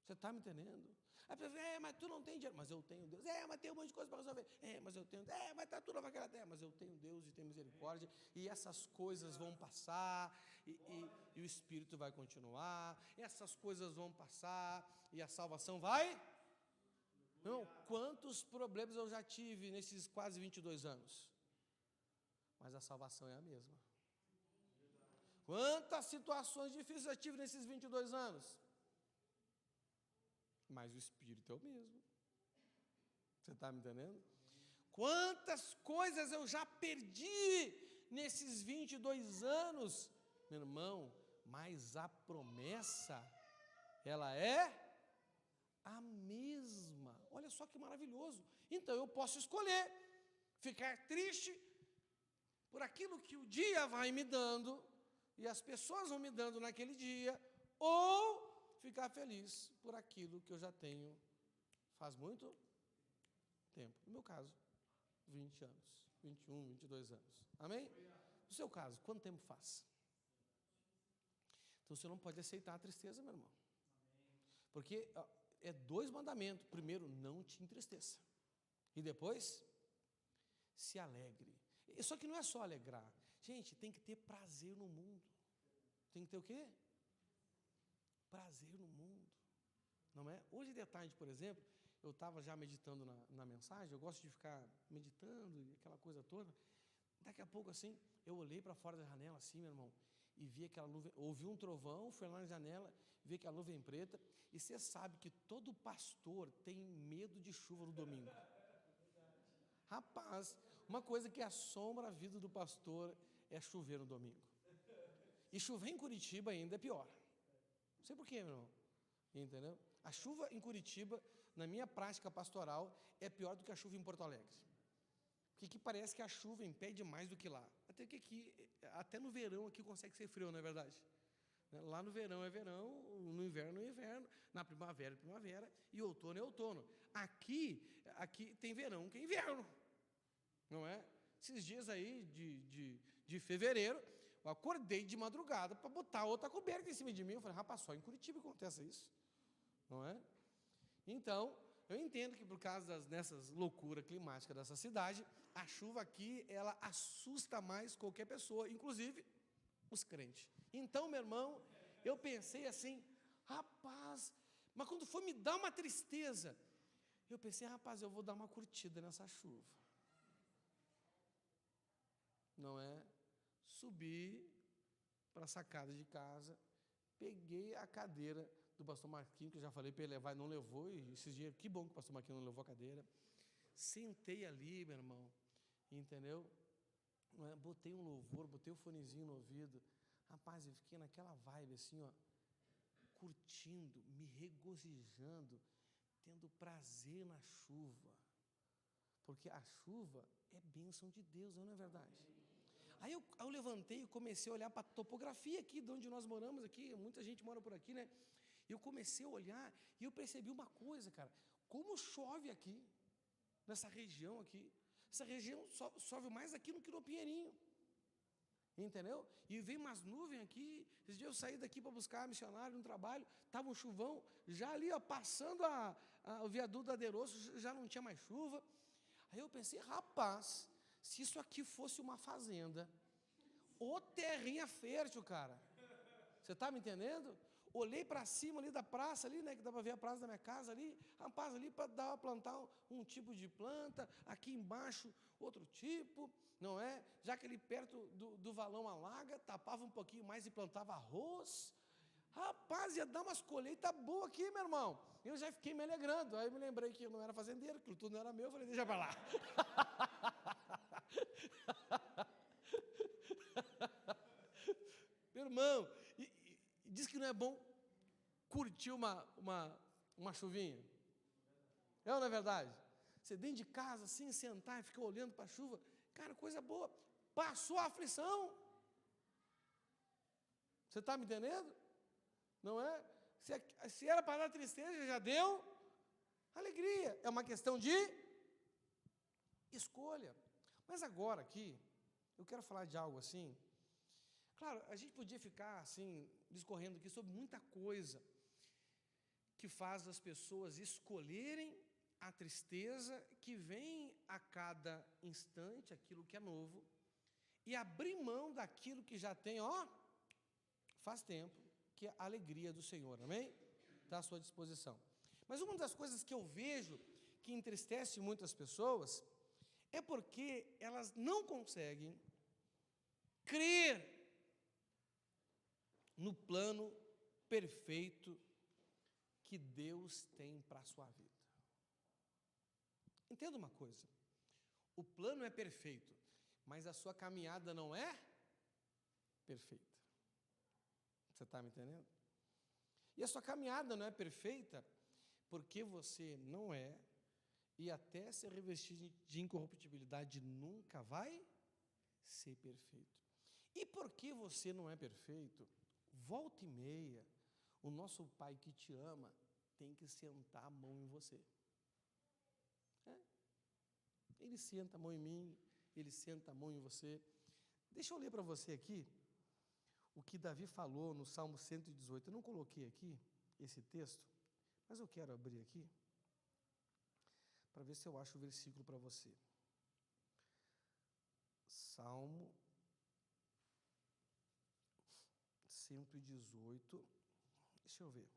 Você está me entendendo? Aí você fala, mas tu não tem dinheiro, mas eu tenho Deus. Mas tem um monte de coisa para resolver. Mas eu tenho, mas está tudo naquela terra, mas eu tenho Deus e tenho misericórdia, e essas coisas vão passar, e o Espírito vai continuar, essas coisas vão passar, e a salvação vai? Não, quantos problemas eu já tive nesses quase 22 anos? Mas a salvação é a mesma. Quantas situações difíceis eu tive nesses 22 anos? Mas o Espírito é o mesmo. Você está me entendendo? Quantas coisas eu já perdi nesses 22 anos, meu irmão, mas a promessa, ela é a mesma. Olha só que maravilhoso. Então eu posso escolher ficar triste por aquilo que o dia vai me dando e as pessoas vão me dando naquele dia, ou ficar feliz por aquilo que eu já tenho faz muito tempo. No meu caso, 20 anos, 21, 22 anos. Amém? No seu caso, quanto tempo faz? Então você não pode aceitar a tristeza, meu irmão. Porque é 2 mandamentos. Primeiro, não te entristeça. E depois, se alegre. Só que não é só alegrar. Gente, tem que ter prazer no mundo. Tem que ter o quê? Prazer no mundo. Não é? Hoje de tarde, por exemplo, eu estava já meditando na mensagem, eu gosto de ficar meditando e aquela coisa toda. Daqui a pouco, assim, eu olhei para fora da janela, assim, meu irmão, e vi aquela nuvem, ouvi um trovão, fui lá na janela, vi aquela nuvem preta, e você sabe que todo pastor tem medo de chuva no domingo. Rapaz, uma coisa que assombra a vida do pastor é chover no domingo. E chover em Curitiba ainda é pior. Não sei porquê, meu irmão. Entendeu? A chuva em Curitiba, na minha prática pastoral, é pior do que a chuva em Porto Alegre. Porque aqui parece que a chuva impede mais do que lá. Até que aqui, até no verão aqui consegue ser frio, não é verdade? Lá no verão é verão, no inverno é inverno, na primavera é primavera e outono é outono. Aqui tem verão que é inverno, não é? Esses dias aí de fevereiro, eu acordei de madrugada para botar outra coberta em cima de mim. Eu falei, rapaz, só em Curitiba acontece isso, não é? Então, eu entendo que por causa dessas loucuras climáticas dessa cidade, a chuva aqui, ela assusta mais qualquer pessoa, inclusive os crentes. Então, meu irmão, eu pensei assim, rapaz, mas quando foi me dar uma tristeza, eu pensei, rapaz, eu vou dar uma curtida nessa chuva. Não é? Subi para a sacada de casa, peguei a cadeira do pastor Marquinhos, que eu já falei para ele levar, não levou, e esses dias, que bom que o pastor Marquinhos não levou a cadeira. Sentei ali, meu irmão, entendeu? Botei um louvor, botei o fonezinho no ouvido, rapaz, eu fiquei naquela vibe assim, ó, curtindo, me regozijando, tendo prazer na chuva, porque a chuva é bênção de Deus, não é verdade? Aí eu levantei e comecei a olhar para a topografia aqui, de onde nós moramos aqui, muita gente mora por aqui, né? Eu comecei a olhar e eu percebi uma coisa, cara, como chove aqui, nessa região aqui. Essa região chove mais aqui do que no Pinheirinho, entendeu? E veio umas nuvens aqui. Esse dia eu saí daqui para buscar missionário no trabalho, estava um chuvão, já ali, ó, passando o viaduto da Aderoço, já não tinha mais chuva. Aí eu pensei, rapaz, se isso aqui fosse uma fazenda, ô terrinha fértil, cara. Você está me entendendo? Olhei para cima ali da praça, ali, né, que dá para ver a praça da minha casa ali, rapaz, ali para dar para plantar um tipo de planta, aqui embaixo outro tipo, não é? Já que ali perto do valão alaga, tapava um pouquinho mais e plantava arroz. Rapaz, ia dar umas colheitas boas aqui, meu irmão. Eu já fiquei me alegrando. Aí eu me lembrei que eu não era fazendeiro, que tudo não era meu, eu falei, deixa para lá. Meu irmão, diz que não é bom curtir uma chuvinha. É ou não é verdade? Você dentro de casa, assim, sentar e ficar olhando para a chuva. Cara, coisa boa. Passou a aflição. Você está me entendendo? Não é? Se era para dar tristeza, já deu alegria. É uma questão de escolha. Mas agora aqui, eu quero falar de algo assim. Claro, a gente podia ficar assim, discorrendo aqui sobre muita coisa que faz as pessoas escolherem a tristeza que vem a cada instante, aquilo que é novo, e abrir mão daquilo que já tem, faz tempo, que é a alegria do Senhor, amém? Está à sua disposição. Mas uma das coisas que eu vejo que entristece muitas pessoas é porque elas não conseguem crer no plano perfeito que Deus tem para a sua vida. Entenda uma coisa, o plano é perfeito, mas a sua caminhada não é perfeita. Você está me entendendo? E a sua caminhada não é perfeita porque você não é, e até ser revestido de incorruptibilidade nunca vai ser perfeito. E porque você não é perfeito, volta e meia, o nosso Pai que te ama tem que sentar a mão em você. Ele senta a mão em mim, ele senta a mão em você. Deixa eu ler para você aqui o que Davi falou no Salmo 118. Eu não coloquei aqui esse texto, mas eu quero abrir aqui para ver se eu acho o versículo para você. Salmo 118. Deixa eu ver.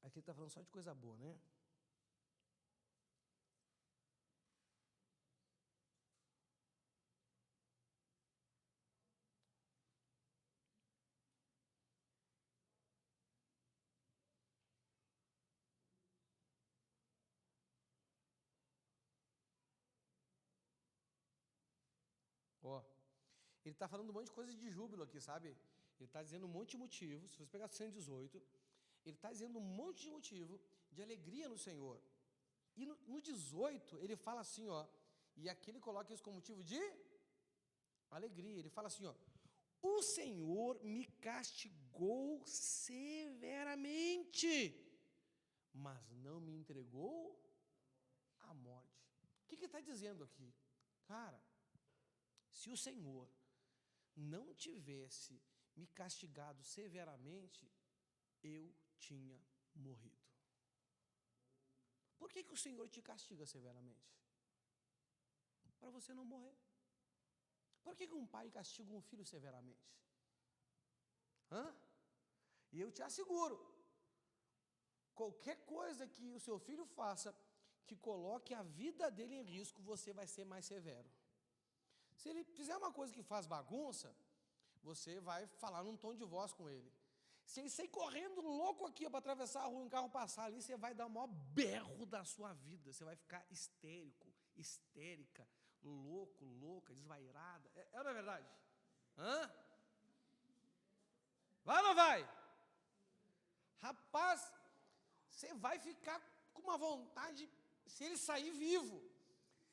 Aqui ele está falando só de coisa boa, né? Ele está falando um monte de coisa de júbilo aqui, sabe? Ele está dizendo um monte de motivo. Se você pegar 118, ele está dizendo um monte de motivo de alegria no Senhor. E no 18, ele fala assim, e aqui ele coloca isso como motivo de alegria. Ele fala assim, o Senhor me castigou severamente, mas não me entregou à morte. O que ele está dizendo aqui? Cara, se o Senhor não tivesse me castigado severamente, eu tinha morrido. Por que o Senhor te castiga severamente? Para você não morrer. Por que um pai castiga um filho severamente? E eu te asseguro, qualquer coisa que o seu filho faça que coloque a vida dele em risco, você vai ser mais severo. Se ele fizer uma coisa que faz bagunça, você vai falar num tom de voz com ele. Se ele sair correndo louco aqui para atravessar a rua, um carro passar ali, você vai dar o maior berro da sua vida. Você vai ficar histérico, histérica, louco, louca, desvairada. É ou não é verdade? Vai ou não vai? Rapaz, você vai ficar com uma vontade, se ele sair vivo,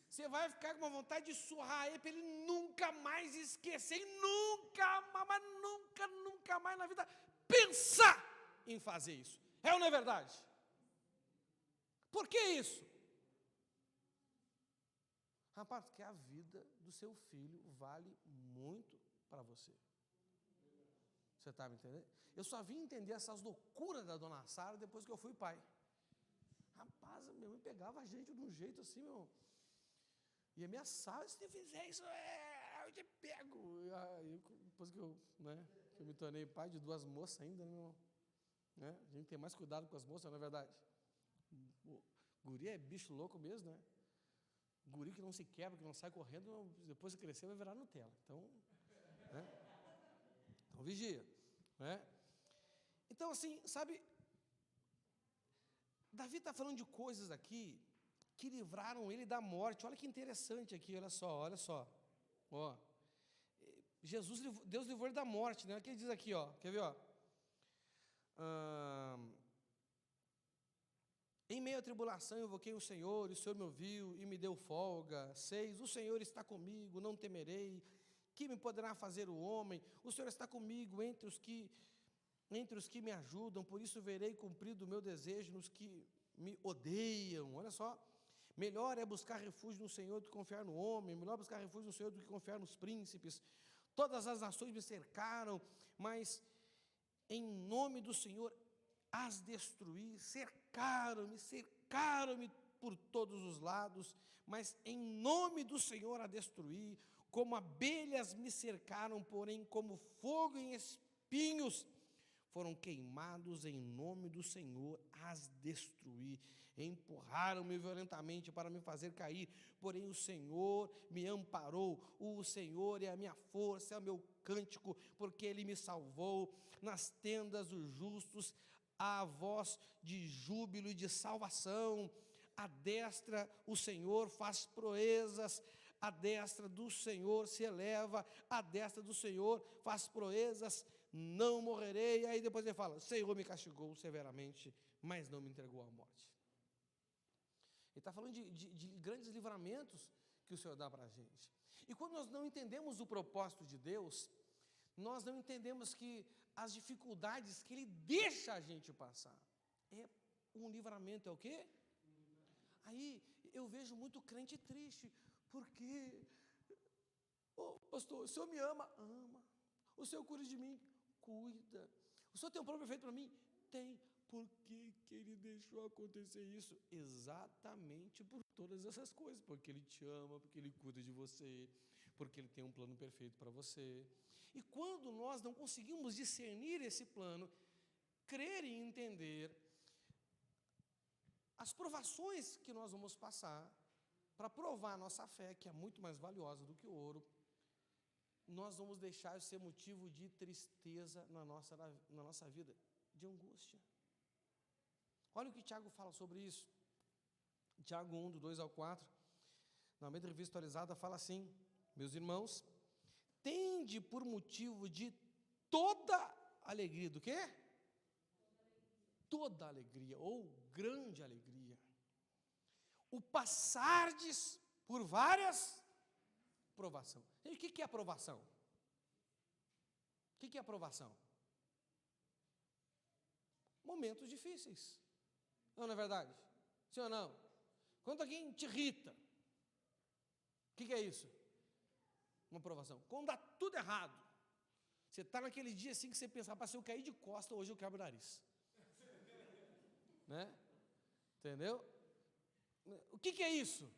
você vai ficar com uma vontade de surrar ele para ele nunca mais esquecer, e nunca mais na vida pensar em fazer isso. É ou não é verdade? Por que isso? Rapaz, porque a vida do seu filho vale muito para você. Você está me entendendo? Eu só vim entender essas loucuras da dona Sara depois que eu fui pai. Rapaz, minha mãe pegava a gente de um jeito assim, e ameaçava, se você fizer isso, eu te pego. Aí, depois que eu me tornei pai de 2 moças ainda, né? A gente tem mais cuidado com as moças, não é verdade? O guri é bicho louco mesmo, né? Guri que não se quebra, que não sai correndo, depois que crescer vai virar Nutella. Então, então vigia, né? Então, assim, sabe, Davi está falando de coisas aqui que livraram ele da morte. Olha que interessante aqui, olha só. Deus livrou ele da morte, né? O que ele diz aqui, quer ver, Em meio à tribulação eu invoquei o Senhor, e o Senhor me ouviu e me deu folga. 6, o Senhor está comigo, não temerei. Que me poderá fazer o homem? O Senhor está comigo entre os que me ajudam, por isso verei cumprido o meu desejo nos que me odeiam. Olha só, melhor é buscar refúgio no Senhor do que confiar no homem, melhor buscar refúgio no Senhor do que confiar nos príncipes. Todas as nações me cercaram, mas em nome do Senhor as destruí. Cercaram-me por todos os lados, mas em nome do Senhor a destruí. Como abelhas me cercaram, porém como fogo em espinhos foram queimados. Em nome do Senhor as destruí. Empurraram-me violentamente para me fazer cair, porém o Senhor me amparou. O Senhor é a minha força, é o meu cântico, porque Ele me salvou. Nas tendas dos justos há voz de júbilo e de salvação. A destra o Senhor faz proezas, a destra do Senhor se eleva, a destra do Senhor faz proezas, não morrerei. Aí depois ele fala, o Senhor me castigou severamente, mas não me entregou à morte. Ele está falando de grandes livramentos que o Senhor dá para a gente. E quando nós não entendemos o propósito de Deus, nós não entendemos que as dificuldades que Ele deixa a gente passar, é um livramento, é o quê? Aí eu vejo muito crente triste, porque, pastor, o Senhor me ama? Ama. O Senhor cuida de mim? Cuida. O Senhor tem um plano perfeito para mim? Tem. Por que Ele deixou acontecer isso? Exatamente por todas essas coisas, porque Ele te ama, porque Ele cuida de você, porque Ele tem um plano perfeito para você. E quando nós não conseguimos discernir esse plano, crer e entender as provações que nós vamos passar, para provar a nossa fé, que é muito mais valiosa do que o ouro, nós vamos deixar isso ser motivo de tristeza na nossa vida, de angústia. Olha o que Tiago fala sobre isso. Tiago 1, do 2 ao 4, na Almeida Revista Atualizada, fala assim: meus irmãos, tende por motivo de toda alegria, do quê? Toda alegria, ou grande alegria, o passardes por várias provação. E o que é aprovação? O que é aprovação? Momentos difíceis, não é verdade? Sim ou não? Quando alguém te irrita, o que é isso? Uma aprovação. Quando dá tudo errado, você está naquele dia assim que você pensa, rapaz, se eu cair de costa, hoje eu quebro o nariz. Né? Entendeu? O que é isso?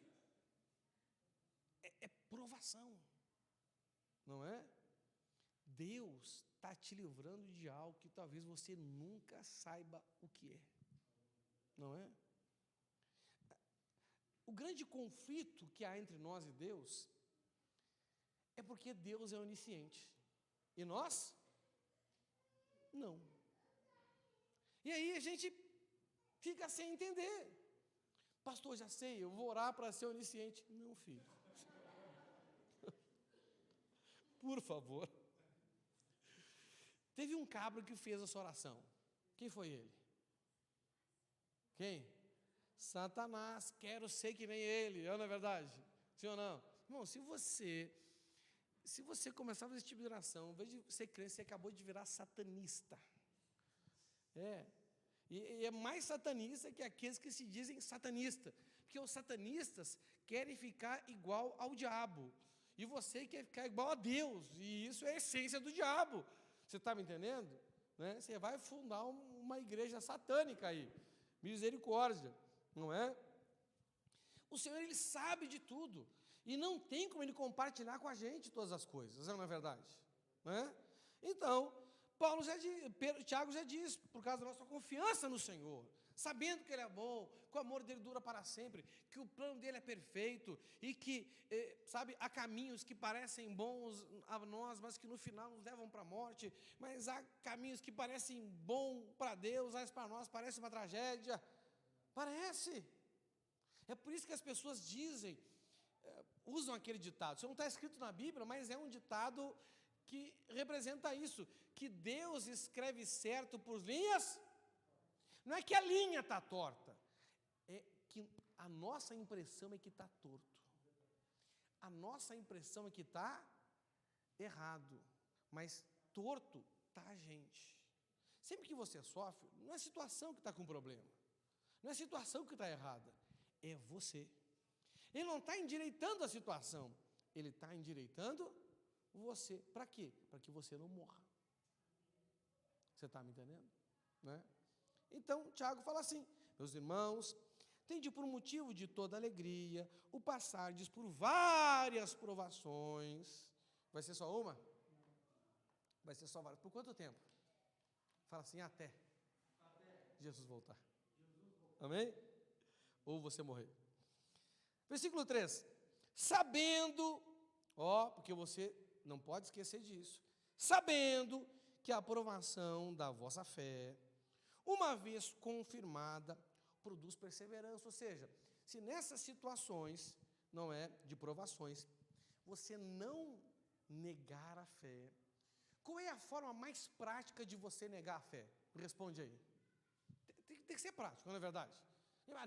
É provação, não é? Deus está te livrando de algo que talvez você nunca saiba o que é, não é? O grande conflito que há entre nós e Deus é porque Deus é onisciente e nós não. E aí a gente fica sem entender. Pastor, já sei, eu vou orar para ser onisciente. Não, filho. Por favor. Teve um cabra que fez essa oração. Quem foi ele? Quem? Satanás. Quero ser que nem ele. Não é verdade? Sim ou não? Irmão, se você começar a fazer esse tipo de oração, ao invés de ser crente, você acabou de virar satanista. E é mais satanista que aqueles que se dizem satanistas, porque os satanistas querem ficar igual ao diabo, e você quer ficar igual a Deus, e isso é a essência do diabo. Você está me entendendo? Né? Você vai fundar uma igreja satânica aí, misericórdia, não é? O Senhor, Ele sabe de tudo, e não tem como Ele compartilhar com a gente todas as coisas, não é verdade? Não é? Então, Tiago já diz, por causa da nossa confiança no Senhor, sabendo que Ele é bom, que o amor dEle dura para sempre, que o plano dEle é perfeito, e que, há caminhos que parecem bons a nós, mas que no final nos levam para a morte, mas há caminhos que parecem bons para Deus, mas para nós parece uma tragédia. Parece. É por isso que as pessoas usam aquele ditado, isso não está escrito na Bíblia, mas é um ditado que representa isso, que Deus escreve certo por linhas, não é que a linha está torta, a nossa impressão é que está torto. A nossa impressão é que está errado, mas torto está a gente. Sempre que você sofre, não é a situação que está com problema, não é a situação que está errada, é você. Ele não está endireitando a situação, ele está endireitando você. Para quê? Para que você não morra. Você está me entendendo? Né? Então, Tiago fala assim: meus irmãos, tende por motivo de toda alegria o passardes por várias provações. Vai ser só uma? Vai ser só várias. Por quanto tempo? Fala assim, até Jesus voltar. Amém? Ou você morrer. Versículo 3. Sabendo, porque você não pode esquecer disso, sabendo que a aprovação da vossa fé, uma vez confirmada, produz perseverança. Ou seja, se nessas situações, não é, de provações, você não negar a fé, qual é a forma mais prática de você negar a fé? Responde aí. Tem que ser prático, não é verdade?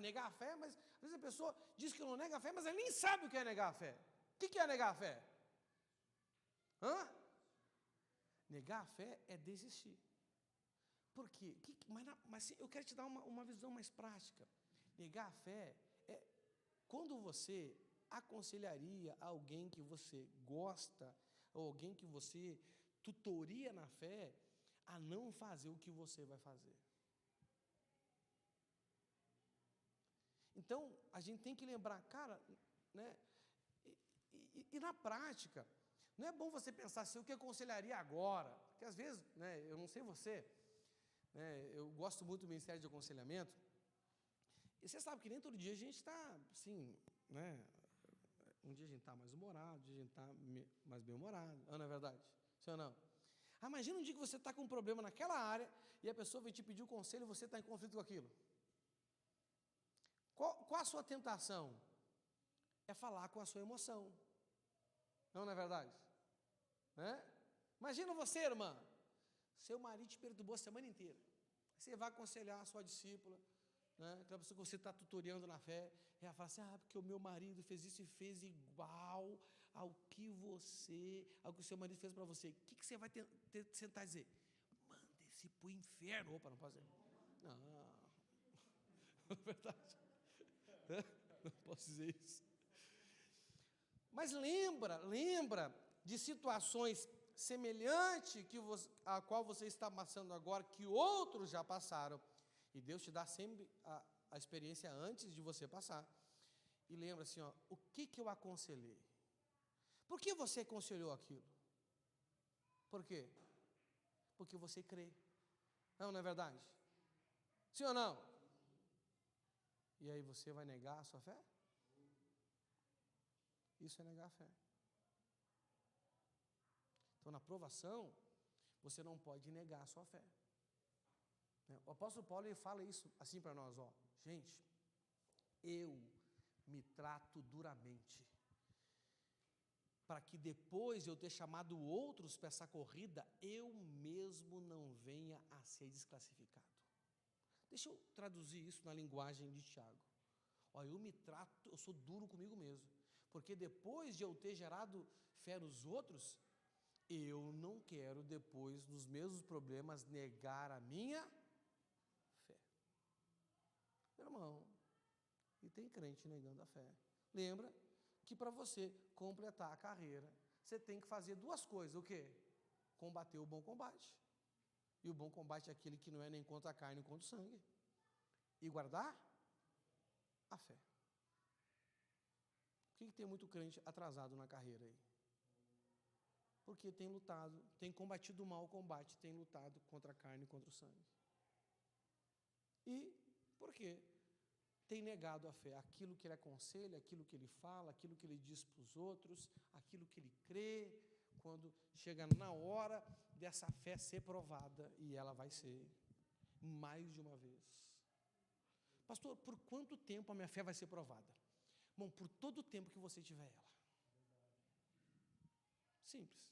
Negar a fé, mas às vezes a pessoa diz que não nega a fé, mas ela nem sabe o que é negar a fé. O que é negar a fé? Negar a fé é desistir. Por quê? Mas eu quero te dar uma visão mais prática. Negar a fé é quando você aconselharia alguém que você gosta, ou alguém que você tutoria na fé, a não fazer o que você vai fazer. Então, a gente tem que lembrar, cara, né? E na prática, não é bom você pensar assim, o que eu aconselharia agora? Porque às vezes, né, eu não sei você, né, eu gosto muito do Ministério de Aconselhamento, e você sabe que nem todo dia a gente está, assim, né, um dia a gente está mais humorado, um dia a gente está mais bem-humorado, não é verdade? Sim ou não? Imagina um dia que você está com um problema naquela área, e a pessoa vem te pedir um conselho e você está em conflito com aquilo. Qual a sua tentação? É falar com a sua emoção. Não é verdade? Né? Imagina você, irmã, seu marido te perturbou a semana inteira. Você vai aconselhar a sua discípula, né? Aquela pessoa que você está tutoriando na fé, e ela fala assim, porque o meu marido fez isso e fez igual ao que o seu marido fez para você. O que você vai ter que sentar e dizer? Manda esse para o inferno. Opa, não pode dizer. Não, não é verdade. Não posso dizer isso. Mas lembra de situações semelhantes a qual você está passando agora, que outros já passaram. E Deus te dá sempre a experiência antes de você passar. E lembra assim, o que eu aconselhei? Por que você aconselhou aquilo? Por quê? Porque você crê. Não é verdade? Sim ou não? E aí você vai negar a sua fé? Isso é negar a fé. Então, na provação, você não pode negar a sua fé. O apóstolo Paulo ele fala isso assim para nós, gente, eu me trato duramente, para que depois de eu ter chamado outros para essa corrida, eu mesmo não venha a ser desclassificado. Deixa eu traduzir isso na linguagem de Tiago. Eu sou duro comigo mesmo, porque depois de eu ter gerado fé nos outros, eu não quero depois, nos mesmos problemas, negar a minha fé. Meu irmão, e tem crente negando a fé. Lembra que para você completar a carreira, você tem que fazer duas coisas. O quê? Combater o bom combate. E o bom combate é aquele que não é nem contra a carne, nem contra o sangue. E guardar a fé. Por que tem muito crente atrasado na carreira aí? Porque tem lutado, tem combatido o mau combate, tem lutado contra a carne e contra o sangue. E por quê? Tem negado a fé, aquilo que ele aconselha, aquilo que ele fala, aquilo que ele diz para os outros, aquilo que ele crê, quando chega na hora dessa fé ser provada, e ela vai ser, mais de uma vez. Pastor, por quanto tempo a minha fé vai ser provada? Bom, por todo o tempo que você tiver ela. Simples.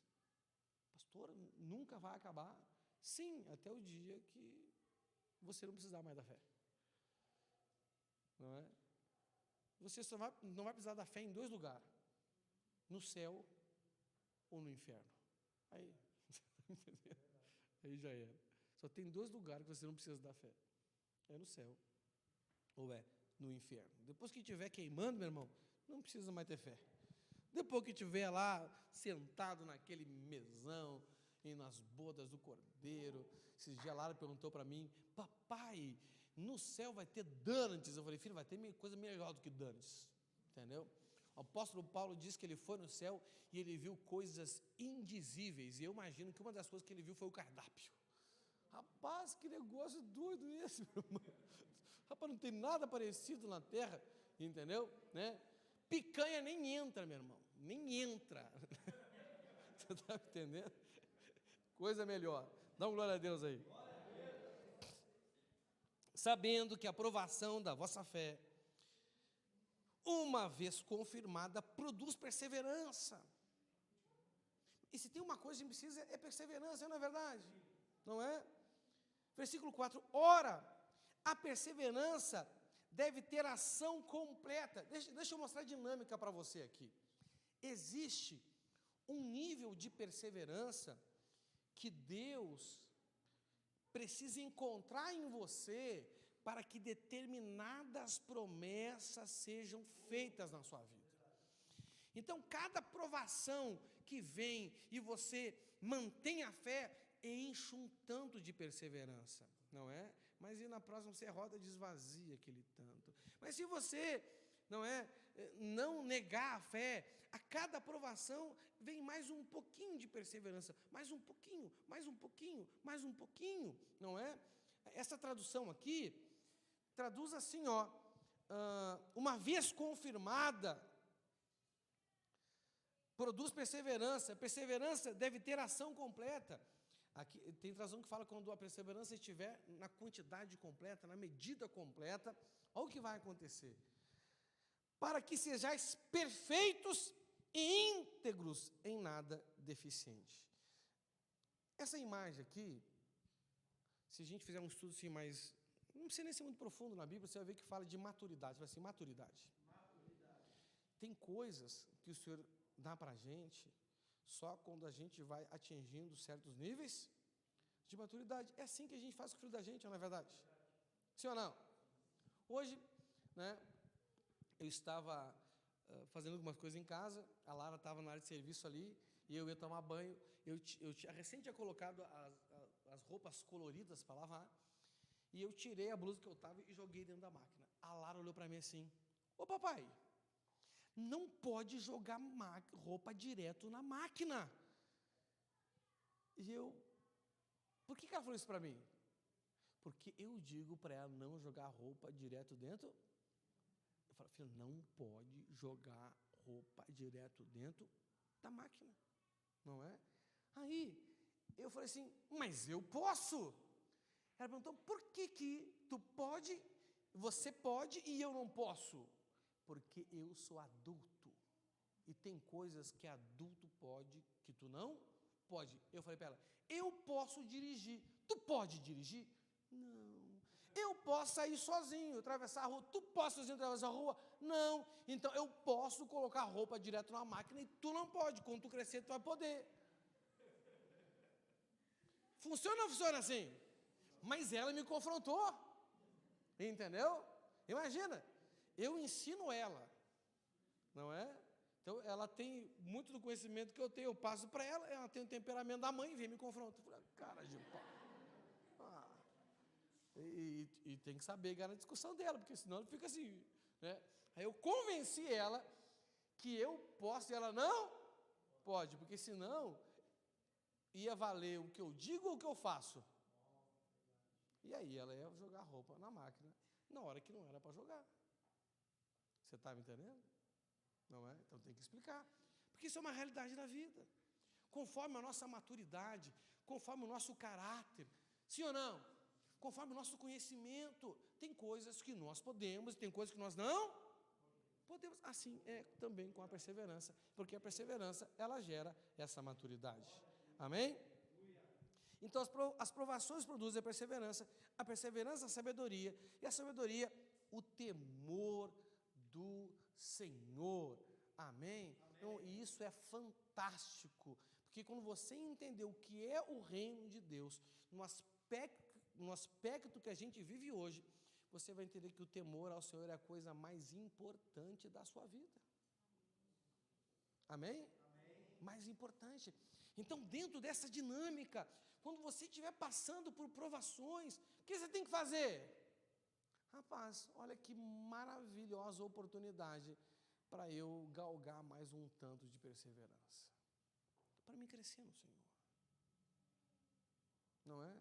Pastor, nunca vai acabar? Sim, até o dia que você não precisar mais da fé. Não é? você não vai precisar da fé em 2 lugares, no céu ou no inferno. Aí, aí já era. Só tem 2 lugares que você não precisa da fé. É no céu ou é no inferno. Depois que estiver queimando, meu irmão, não precisa mais ter fé. Depois que estiver lá, sentado naquele mesão, e nas bodas do cordeiro, esses dias Lara perguntou para mim, papai, no céu vai ter donuts? Eu falei, filho, vai ter coisa melhor do que donuts, entendeu? O apóstolo Paulo diz que ele foi no céu e ele viu coisas indizíveis, e eu imagino que uma das coisas que ele viu foi o cardápio. Rapaz, que negócio doido esse, meu irmão. Rapaz, não tem nada parecido na terra, entendeu? Né? Picanha nem entra, meu irmão, nem entra. Você está entendendo? Coisa melhor. Dá uma glória a Deus aí. Sabendo que a aprovação da vossa fé, uma vez confirmada, produz perseverança. E se tem uma coisa que a gente precisa, é perseverança, não é verdade? Não é? Versículo 4, ora, a perseverança deve ter ação completa. Deixa eu mostrar a dinâmica para você aqui. Existe um nível de perseverança que Deus precisa encontrar em você para que determinadas promessas sejam feitas na sua vida. Então, cada provação que vem e você mantém a fé, enche um tanto de perseverança, não é? Mas e na próxima você roda e esvazia aquele tanto. Mas se você não negar a fé, a cada aprovação vem mais um pouquinho de perseverança, mais um pouquinho, mais um pouquinho, mais um pouquinho, não é? Essa tradução aqui traduz assim, uma vez confirmada, produz perseverança. Perseverança deve ter ação completa. Aqui tem tradução que fala quando a perseverança estiver na quantidade completa, na medida completa, olha o que vai acontecer. Para que sejais perfeitos e íntegros, em nada deficiente. Essa imagem aqui, se a gente fizer um estudo assim mais, não precisa nem ser muito profundo na Bíblia, você vai ver que fala de maturidade, vai ser maturidade. Tem coisas que o Senhor dá para a gente só quando a gente vai atingindo certos níveis de maturidade. É assim que a gente faz com o filho da gente, não é verdade? Sim ou não? Hoje, eu estava fazendo algumas coisas em casa, a Lara estava na área de serviço ali, e eu ia tomar banho, eu recém tinha colocado as roupas coloridas para lavar, e eu tirei a blusa que eu estava e joguei dentro da máquina. A Lara olhou para mim assim, ô papai, não pode jogar roupa direto na máquina. E por que ela falou isso para mim? Porque eu digo para ela não jogar roupa direto dentro. Eu falo, filho, não pode jogar roupa direto dentro da máquina, não é? Aí, eu falei assim, mas eu posso. Ela perguntou, por que tu pode, você pode e eu não posso? Porque eu sou adulto, e tem coisas que adulto pode, que tu não pode. Eu falei para ela, eu posso dirigir, tu pode dirigir? Não. Eu posso sair sozinho, atravessar a rua, tu pode sozinho atravessar a rua? Não. Então, eu posso colocar roupa direto na máquina e tu não pode, quando tu crescer tu vai poder. Funciona ou não funciona assim? Mas ela me confrontou, entendeu? Imagina, eu ensino ela, não é? Então, ela tem muito do conhecimento que eu tenho, eu passo para ela tem o temperamento da mãe, vem me confrontar. Eu falei, cara de pau. E tem que saber ganhar na discussão dela, porque senão ela fica assim, né? Aí eu convenci ela que eu posso e ela não pode, porque senão ia valer o que eu digo ou o que eu faço. E aí ela ia jogar roupa na máquina na hora que não era para jogar. Você está me entendendo? Não é? Então tem que explicar. Porque isso é uma realidade da vida. Conforme a nossa maturidade, conforme o nosso caráter, sim ou não? Conforme o nosso conhecimento, tem coisas que nós podemos, tem coisas que nós não podemos. Assim é também com a perseverança, porque a perseverança, ela gera essa maturidade. Amém? Então, as provações produzem a perseverança, a sabedoria, e a sabedoria, o temor do Senhor. Amém? Então, e isso é fantástico, porque quando você entender o que é o reino de Deus, no aspecto que a gente vive hoje, você vai entender que o temor ao Senhor é a coisa mais importante da sua vida. Amém? Amém. Mais importante. Então, dentro dessa dinâmica, quando você estiver passando por provações, o que você tem que fazer? Rapaz, olha que maravilhosa oportunidade para eu galgar mais um tanto de perseverança, para mim crescer no Senhor. Não é?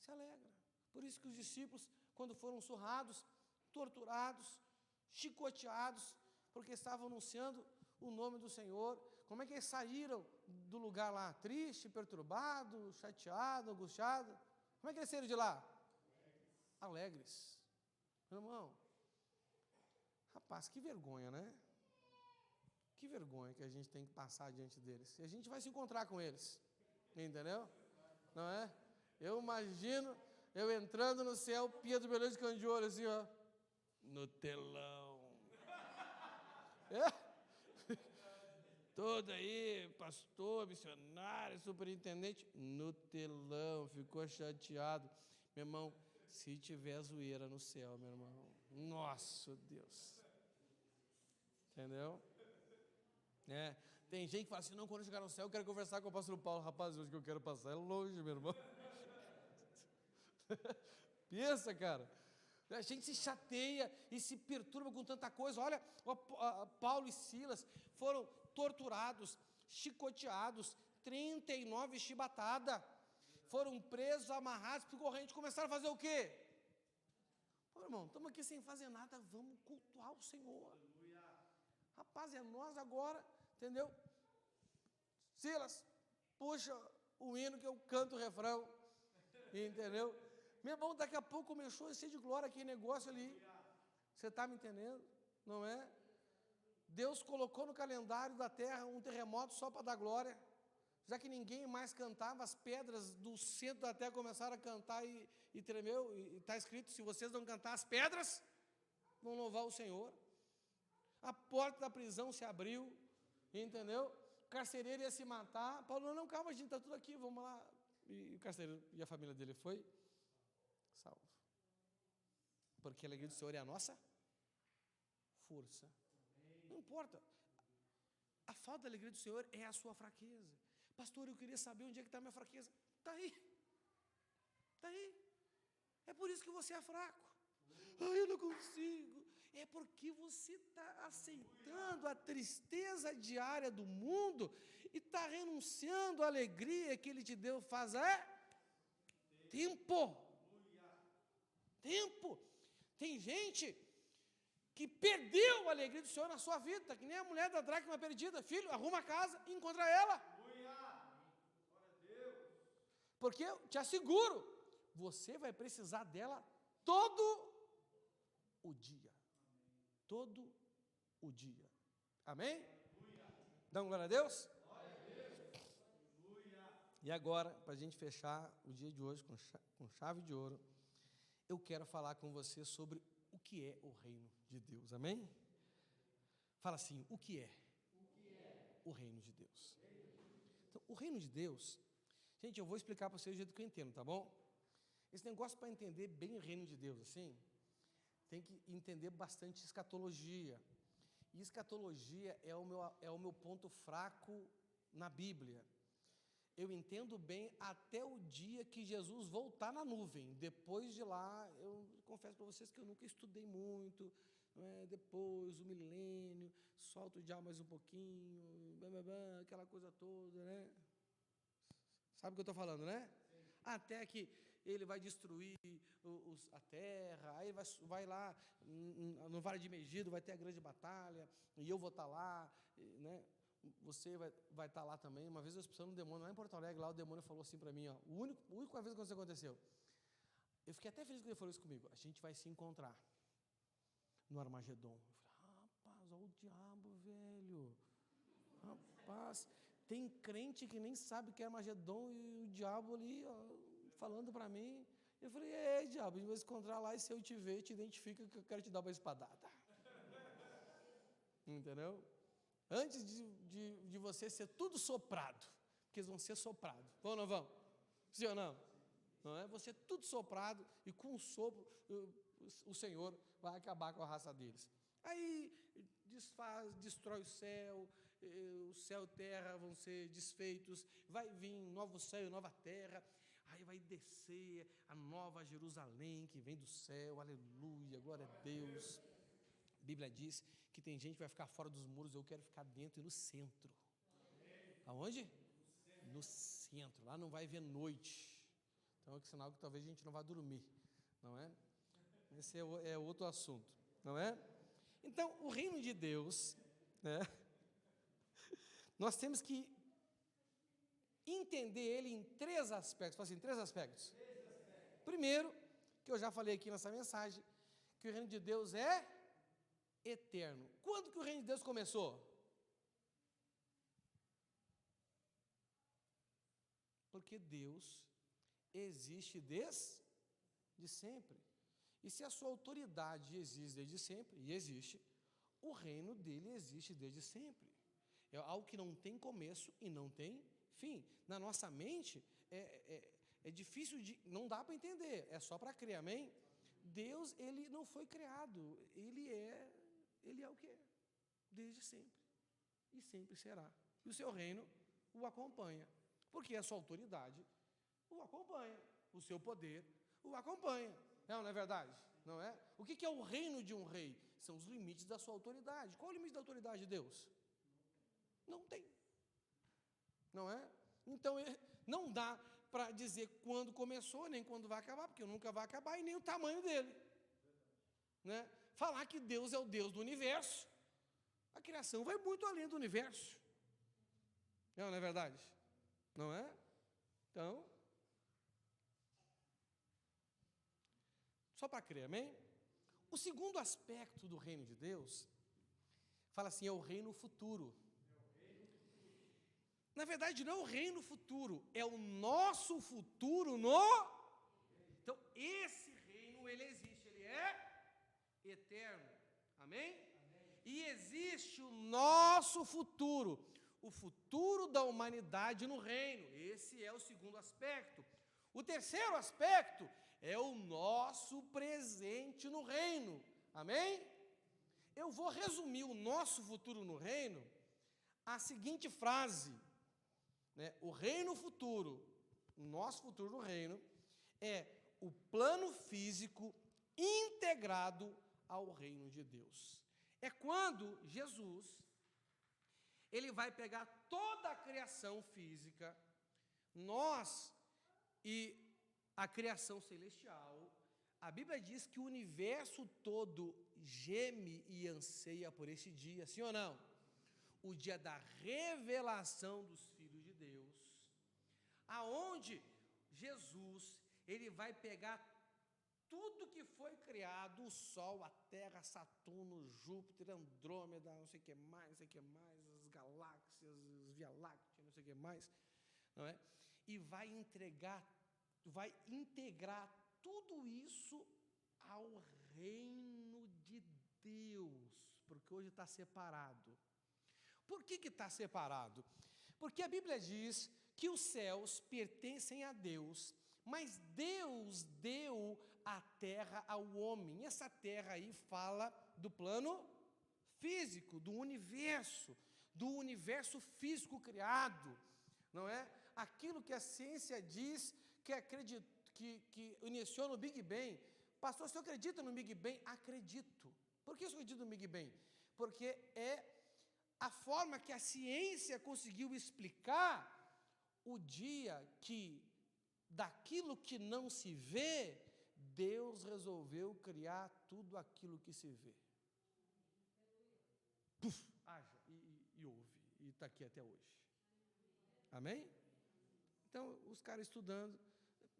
Se alegra. Por isso que os discípulos, quando foram surrados, torturados, chicoteados, porque estavam anunciando o nome do Senhor, como é que eles saíram do lugar lá? Triste, perturbado, chateado, angustiado? Como é que eles saíram de lá? Alegres. Meu irmão, rapaz, que vergonha, né? Que vergonha que a gente tem que passar diante deles. E a gente vai se encontrar com eles, entendeu? Não é? Eu imagino eu entrando no céu, Pedro Beleza de olho assim, ó, no telão. É? Todo aí, pastor, missionário, superintendente, no telão, ficou chateado. Meu irmão, se tiver zoeira no céu, meu irmão, nossa Deus. Entendeu? É, tem gente que fala assim, não, quando eu chegar no céu eu quero conversar com o pastor Paulo. Rapaz, hoje que eu quero passar é longe, meu irmão. Pensa, cara. A gente se chateia e se perturba com tanta coisa. Olha, Paulo e Silas foram torturados, chicoteados, 39 chibatadas. Foram presos, amarrados, por corrente, começaram a fazer o quê? Pô, irmão, estamos aqui sem fazer nada, vamos cultuar o Senhor. Rapaz, é nós agora, entendeu? Silas, puxa o hino que eu canto o refrão, entendeu? Meu irmão, daqui a pouco começou a ser de glória aquele negócio ali. Você está me entendendo? Não é? Deus colocou no calendário da terra um terremoto só para dar glória. Já que ninguém mais cantava, as pedras do centro da terra começaram a cantar e tremeu. E está escrito, se vocês não cantar, as pedras vão louvar o Senhor. A porta da prisão se abriu, entendeu? O carcereiro ia se matar. Paulo, não, calma, gente, está tudo aqui, vamos lá. E o carcereiro e a família dele foi salvo. Porque a alegria do Senhor é a nossa força. Não importa. A falta da alegria do Senhor é a sua fraqueza. Pastor, eu queria saber onde é que está a minha fraqueza. Está aí. Está aí. É por isso que você é fraco. Ai, eu não consigo. É porque você está aceitando a tristeza diária do mundo e está renunciando à alegria que Ele te deu faz tempo. Tempo. Tem gente que perdeu a alegria do Senhor na sua vida, que nem a mulher da dracma perdida. Filho, arruma a casa e encontra ela. Porque eu te asseguro, você vai precisar dela todo o dia. Todo o dia. Amém? Dá uma glória a Deus? E agora, para a gente fechar o dia de hoje com chave de ouro, eu quero falar com você sobre o que é o reino de Deus. Amém? Fala assim, o que é? O reino de Deus. Então, o reino de Deus, gente, eu vou explicar para vocês do jeito que eu entendo, tá bom? Esse negócio para entender bem o reino de Deus, assim, tem que entender bastante escatologia. E escatologia é o meu ponto fraco na Bíblia. Eu entendo bem até o dia que Jesus voltar na nuvem. Depois de lá, eu confesso para vocês que eu nunca estudei muito. Não é? Depois, o milênio, solta o diabo mais um pouquinho, aquela coisa toda, né? Sabe o que eu estou falando, né? Sim. Até que ele vai destruir a terra, aí vai lá no Vale de Megido, vai ter a grande batalha, e eu vou estar lá, né? Você vai estar lá também. Uma vez eu expulsando um demônio lá em Porto Alegre, lá o demônio falou assim para mim, ó, a única vez que isso aconteceu, eu fiquei até feliz que ele falou isso comigo, a gente vai se encontrar no Armagedon. Eu falei, rapaz, olha o diabo, velho, rapaz, tem crente que nem sabe que é Armagedon e o diabo ali, ó, falando para mim. Eu falei, diabo, a gente vai se encontrar lá e se eu te ver, te identifica que eu quero te dar uma espadada. Entendeu? Antes de você ser tudo soprado, porque eles vão ser soprados. Vão ou não vão? Sim ou não? Não é? Você tudo soprado e com um sopro o Senhor vai acabar com a raça deles. Aí destrói o céu e terra vão ser desfeitos, vai vir novo céu e nova terra, aí vai descer a nova Jerusalém que vem do céu, aleluia, glória a Deus. A Bíblia diz que tem gente que vai ficar fora dos muros, eu quero ficar dentro e no centro. Aonde? No centro, lá não vai ver noite, então é sinal que talvez a gente não vá dormir, não é? Esse é outro assunto, não é? Então, o reino de Deus, né, nós temos que entender ele em 3 aspectos. Fala assim, 3 aspectos. Primeiro, que eu já falei aqui nessa mensagem, que o reino de Deus é eterno. Quando que o reino de Deus começou? Porque Deus existe desde sempre. E se a sua autoridade existe desde sempre, e existe, o reino dele existe desde sempre. É algo que não tem começo e não tem fim. Na nossa mente, é difícil não dá para entender, é só para crer, amém? Deus, ele não foi criado, ele é o que é, desde sempre, e sempre será. E o seu reino o acompanha, porque a sua autoridade o acompanha, o seu poder o acompanha. Não é verdade? Não é? O que é o reino de um rei? São os limites da sua autoridade. Qual é o limite da autoridade de Deus? Não tem. Não é? Então, não dá para dizer quando começou, nem quando vai acabar, porque nunca vai acabar, e nem o tamanho dele. Né? Falar que Deus é o Deus do universo, a criação vai muito além do universo. Não é verdade? Não é? Então, só para crer, amém? O segundo aspecto do reino de Deus, fala assim, é o reino futuro. Na verdade, não é o reino futuro, é o nosso futuro no... Então, esse reino, ele existe, ele é eterno, amém? E existe o nosso futuro, o futuro da humanidade no reino. Esse é o segundo aspecto. O terceiro aspecto é o nosso presente no reino, amém? Eu vou resumir o nosso futuro no reino a seguinte frase, né? O reino futuro, o nosso futuro no reino, é o plano físico integrado ao reino de Deus. É quando Jesus, ele vai pegar toda a criação física, nós e a criação celestial. A Bíblia diz que o universo todo geme e anseia por esse dia, sim ou não? O dia da revelação dos filhos de Deus, aonde Jesus, ele vai pegar tudo que foi criado, o Sol, a Terra, Saturno, Júpiter, Andrômeda, não sei o que mais, as galáxias, as Via Láctea, não sei o que mais, não é? E vai integrar tudo isso ao reino de Deus, porque hoje está separado. Por que está separado? Porque a Bíblia diz que os céus pertencem a Deus, mas Deus deu a terra ao homem. Essa terra aí fala do plano físico, do universo físico criado, não é? Aquilo que a ciência diz que iniciou no Big Bang. Pastor, você acredita no Big Bang? Acredito. Por que eu acredito no Big Bang? Porque é a forma que a ciência conseguiu explicar o dia que, daquilo que não se vê, Deus resolveu criar tudo aquilo que se vê. Puf, haja, e houve, e está aqui até hoje. Amém? Então, os caras estudando,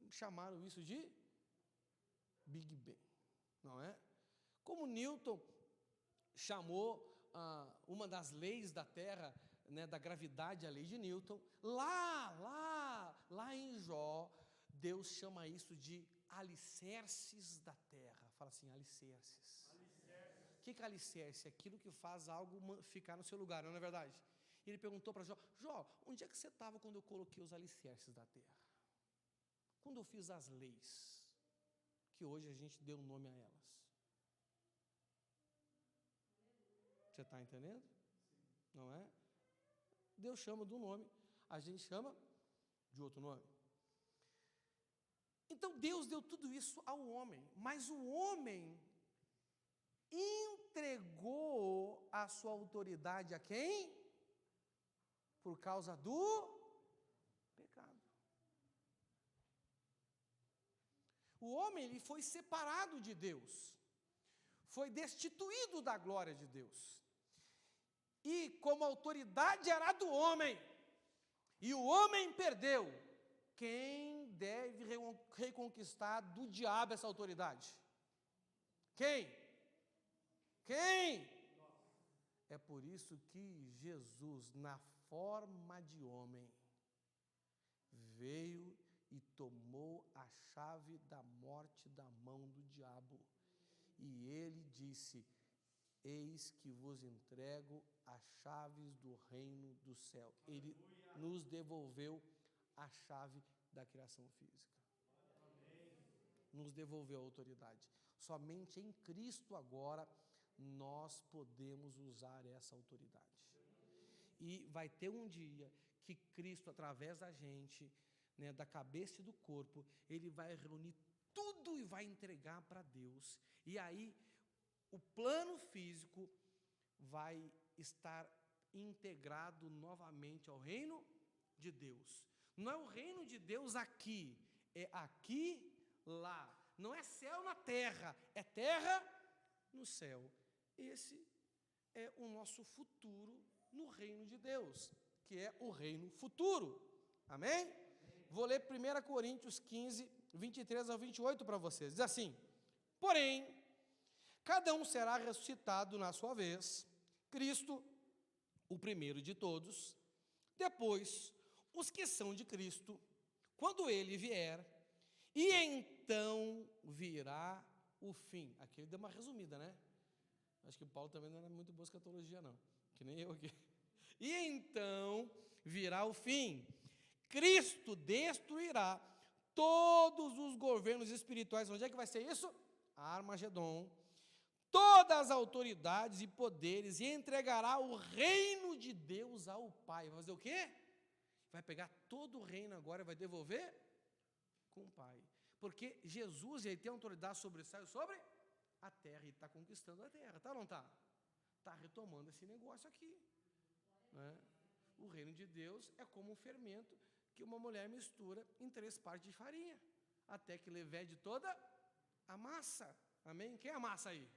chamaram isso de Big Bang, não é? Como Newton chamou uma das leis da Terra, né, da gravidade, a lei de Newton, lá em Jó, Deus chama isso de alicerces da terra. Fala assim, alicerces. que é alicerce? Aquilo que faz algo ficar no seu lugar, não é verdade? Ele perguntou para Jó: Jó, onde é que você estava quando eu coloquei os alicerces da terra? Quando eu fiz as leis, que hoje a gente deu nome a elas. Você está entendendo? Não é? Deus chama de um nome, a gente chama de outro nome. Então Deus deu tudo isso ao homem, mas o homem entregou a sua autoridade a quem? Por causa do pecado. O homem, ele foi separado de Deus, foi destituído da glória de Deus. E como a autoridade era do homem, e o homem perdeu, quem deve reconquistar do diabo essa autoridade? Quem? Quem? É por isso que Jesus, na forma de homem, veio e tomou a chave da morte da mão do diabo. E ele disse: eis que vos entrego as chaves do reino do céu. Ele nos devolveu a chave da criação física. Nos devolveu a autoridade. Somente em Cristo agora nós podemos usar essa autoridade. E vai ter um dia que Cristo, através da gente, né, da cabeça e do corpo, ele vai reunir tudo e vai entregar para Deus. E aí o plano físico vai estar integrado novamente ao reino de Deus. Não é o reino de Deus aqui, é aqui, lá. Não é céu na terra, é terra no céu. Esse é o nosso futuro no reino de Deus, que é o reino futuro. Amém? Vou ler 1 Coríntios 15, 23 ao 28 para vocês. Diz assim: porém, cada um será ressuscitado na sua vez, Cristo, o primeiro de todos, depois os que são de Cristo, quando ele vier, e então virá o fim. Aqui ele deu uma resumida, né? Acho que o Paulo também não era muito boa escatologia, não, que nem eu aqui. E então virá o fim. Cristo destruirá todos os governos espirituais. Onde é que vai ser isso? Armagedon. Todas as autoridades e poderes, e entregará o reino de Deus ao Pai. Vai fazer o quê? Vai pegar todo o reino agora e vai devolver com o Pai. Porque Jesus, ele tem autoridade sobre o céu e sobre a terra, e está conquistando a terra, tá ou não está? Está retomando esse negócio aqui, né? O reino de Deus é como um fermento que uma mulher mistura em 3 partes de farinha, até que levede toda a massa. Amém? Quem é a massa aí?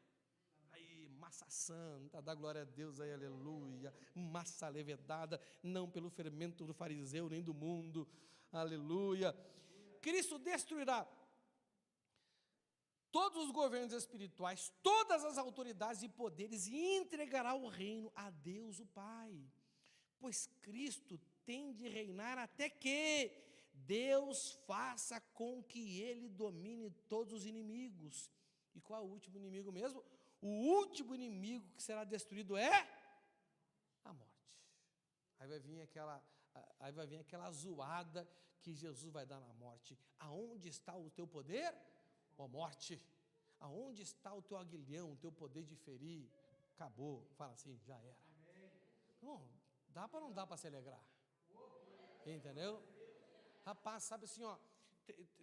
Aí, massa santa, dá glória a Deus aí, aleluia. Massa levedada, não pelo fermento do fariseu nem do mundo, aleluia. Cristo destruirá todos os governos espirituais, todas as autoridades e poderes, e entregará o reino a Deus o Pai. Pois Cristo tem de reinar até que Deus faça com que ele domine todos os inimigos. E qual é o último inimigo mesmo? O último inimigo que será destruído é a morte. Aí vai vir aquela zoada que Jesus vai dar na morte. Aonde está o teu poder? Ó morte. Aonde está o teu aguilhão, o teu poder de ferir? Acabou. Fala assim, já era. Não, dá para não dá para se alegrar? Entendeu? Rapaz, sabe assim, ó,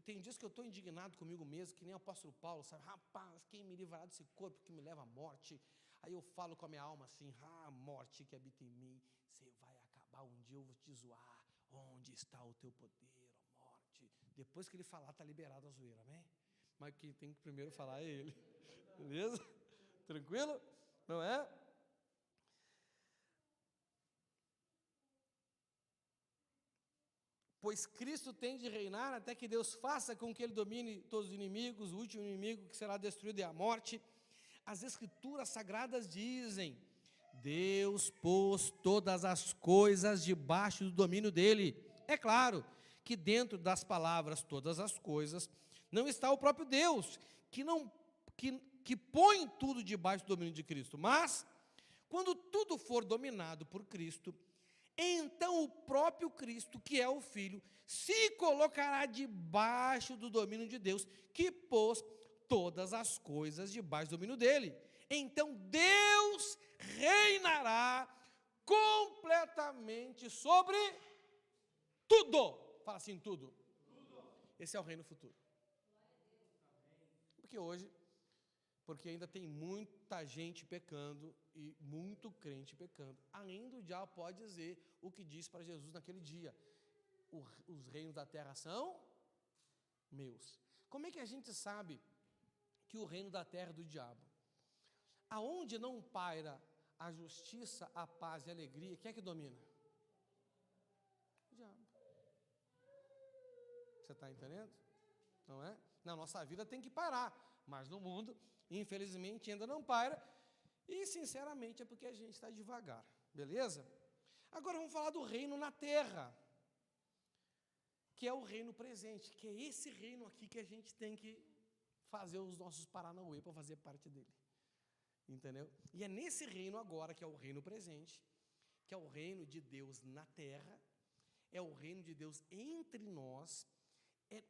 tem dias que eu estou indignado comigo mesmo, que nem o apóstolo Paulo, sabe? Rapaz, quem me livrará desse corpo que me leva à morte? Aí eu falo com a minha alma assim: morte que habita em mim, você vai acabar, um dia eu vou te zoar. Onde está o teu poder, ó morte? Depois que ele falar, está liberado a zoeira, amém? Mas quem tem que primeiro falar é ele, beleza? Tranquilo? Não é? Pois Cristo tem de reinar até que Deus faça com que ele domine todos os inimigos. O último inimigo que será destruído é a morte. As Escrituras Sagradas dizem: Deus pôs todas as coisas debaixo do domínio dele. É claro que dentro das palavras todas as coisas não está o próprio Deus, que que põe tudo debaixo do domínio de Cristo. Mas, quando tudo for dominado por Cristo, então o próprio Cristo, que é o Filho, se colocará debaixo do domínio de Deus, que pôs todas as coisas debaixo do domínio dele. Então Deus reinará completamente sobre tudo. Fala assim, tudo. Esse é o reino futuro. Porque ainda tem muita gente pecando e muito crente pecando. Ainda o diabo pode dizer o que disse para Jesus naquele dia: os reinos da terra são meus. Como é que a gente sabe que o reino da terra é do diabo? Aonde não paira a justiça, a paz e a alegria, quem é que domina? O diabo. Você está entendendo? Não é? Na nossa vida tem que parar, mas no mundo, infelizmente, ainda não para, e sinceramente é porque a gente está devagar, beleza? Agora vamos falar do reino na terra, que é o reino presente, que é esse reino aqui que a gente tem que fazer os nossos paranauê para fazer parte dele, entendeu? E é nesse reino agora, que é o reino presente, que é o reino de Deus na terra, é o reino de Deus entre nós, é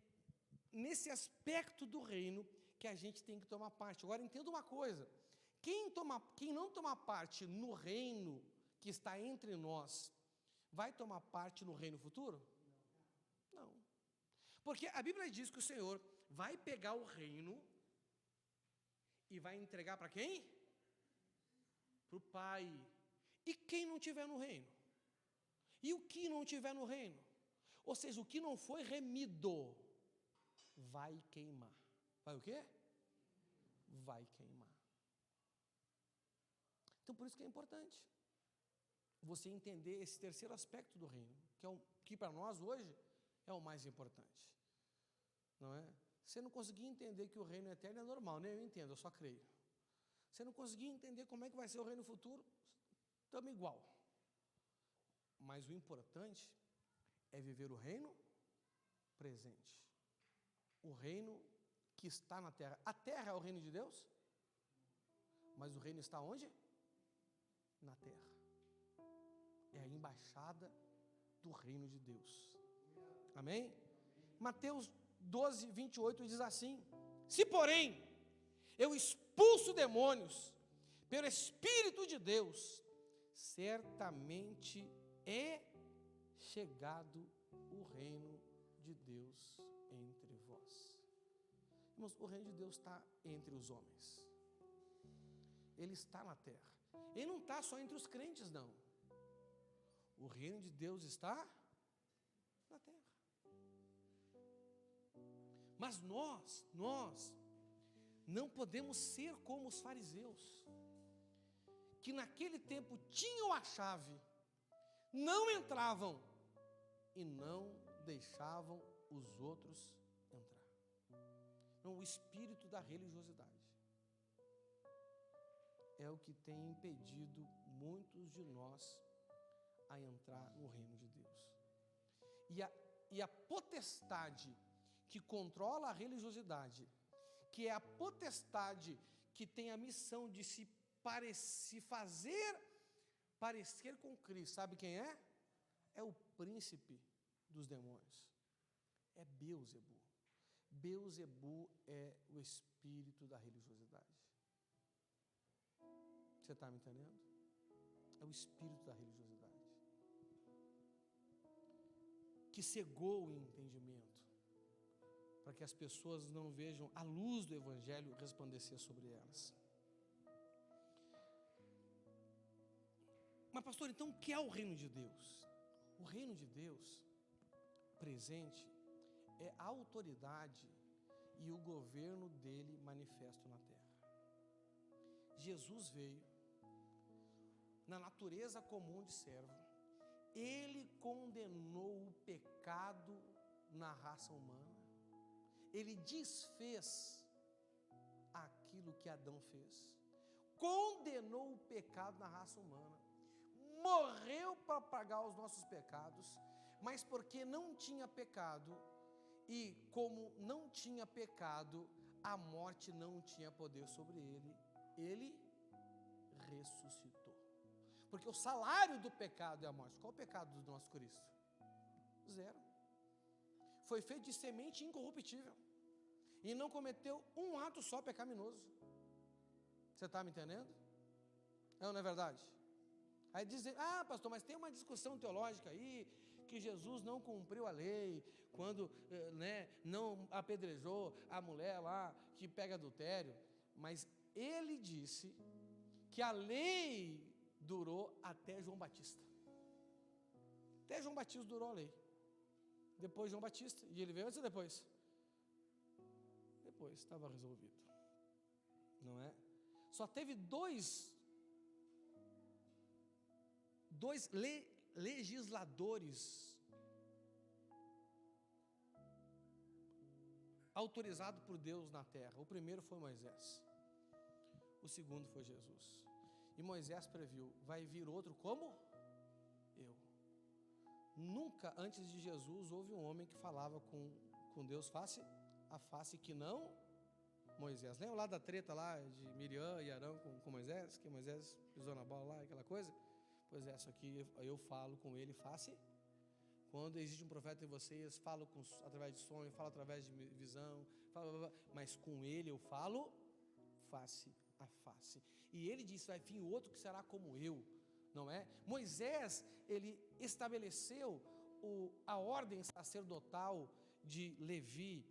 nesse aspecto do reino que a gente tem que tomar parte. Agora, entenda uma coisa: quem não tomar parte no reino que está entre nós, vai tomar parte no reino futuro? Não. Porque a Bíblia diz que o Senhor vai pegar o reino e vai entregar para quem? Para o Pai. E quem não tiver no reino? E o que não tiver no reino? Ou seja, o que não foi remido, vai queimar. Vai o quê? Vai queimar. Então, por isso que é importante você entender esse terceiro aspecto do reino, que para nós hoje é o mais importante. Não é? Você não conseguir entender que o reino eterno é normal, nem eu entendo, eu só creio. Você não conseguir entender como é que vai ser o reino futuro, estamos igual. Mas o importante é viver o reino presente. O reino que está na terra. A terra é o reino de Deus? Mas o reino está onde? Na terra. É a embaixada do reino de Deus. Amém? Mateus 12, 28 diz assim: se porém eu expulso demônios pelo Espírito de Deus, certamente é chegado o reino de Deus entre vós. Irmãos, o reino de Deus está entre os homens. Ele está na terra. Ele não está só entre os crentes, não. O reino de Deus está na terra. Mas nós não podemos ser como os fariseus, que naquele tempo tinham a chave, não entravam e não deixavam os outros entrar. Não, o espírito da religiosidade é o que tem impedido muitos de nós a entrar no reino de Deus. E a potestade que controla a religiosidade, que é a potestade que tem a missão de se fazer parecer com Cristo, sabe quem é? É o príncipe dos demônios, é Beelzebul. Beelzebul é o espírito da religiosidade. Você está me entendendo? É o espírito da religiosidade que cegou o entendimento, para que as pessoas não vejam a luz do Evangelho resplandecer sobre elas. Mas pastor, então o que é o reino de Deus? O reino de Deus presente é a autoridade e o governo dele manifesto na terra. Jesus veio na natureza comum de servo, ele condenou o pecado na raça humana, ele desfez aquilo que Adão fez, condenou o pecado na raça humana, morreu para pagar os nossos pecados, mas porque não tinha pecado, e como não tinha pecado, a morte não tinha poder sobre ele, ele ressuscitou. Porque o salário do pecado é a morte. Qual o pecado do nosso Cristo? Zero. Foi feito de semente incorruptível e não cometeu um ato só pecaminoso. Você está me entendendo? Não é verdade? Aí dizem, pastor, mas tem uma discussão teológica aí, que Jesus não cumpriu a lei, quando não apedrejou a mulher lá, que pega adultério, mas ele disse que a lei durou até João Batista. Até João Batista durou a lei. Depois João Batista, e ele veio antes ou depois? Depois, estava resolvido. Não é? Só teve dois legisladores autorizados por Deus na terra. O primeiro foi Moisés, o segundo foi Jesus. E Moisés previu, vai vir outro como eu. Nunca antes de Jesus houve um homem que falava com Deus face a face que não Moisés. Lembra lá da treta lá de Miriam e Arão com Moisés, que Moisés pisou na bola lá, aquela coisa? Pois é, isso aqui eu falo com ele face. Quando existe um profeta em vocês, falo através de sonho, falo através de visão, mas com ele eu falo face a face. E ele disse, vai vir outro que será como eu, não é? Moisés, ele estabeleceu a ordem sacerdotal de Levi.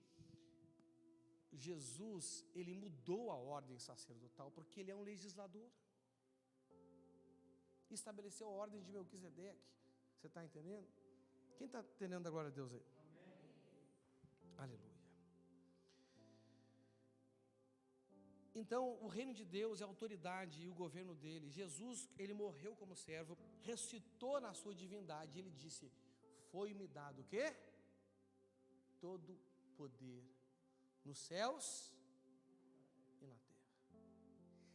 Jesus, ele mudou a ordem sacerdotal, porque ele é um legislador. Estabeleceu a ordem de Melquisedeque. Você está entendendo? Quem está entendendo a glória de Deus aí? Amém. Aleluia. Então, o reino de Deus é a autoridade e o governo dele. Jesus, ele morreu como servo, ressuscitou na sua divindade. Ele disse, foi-me dado o quê? Todo poder nos céus e na terra.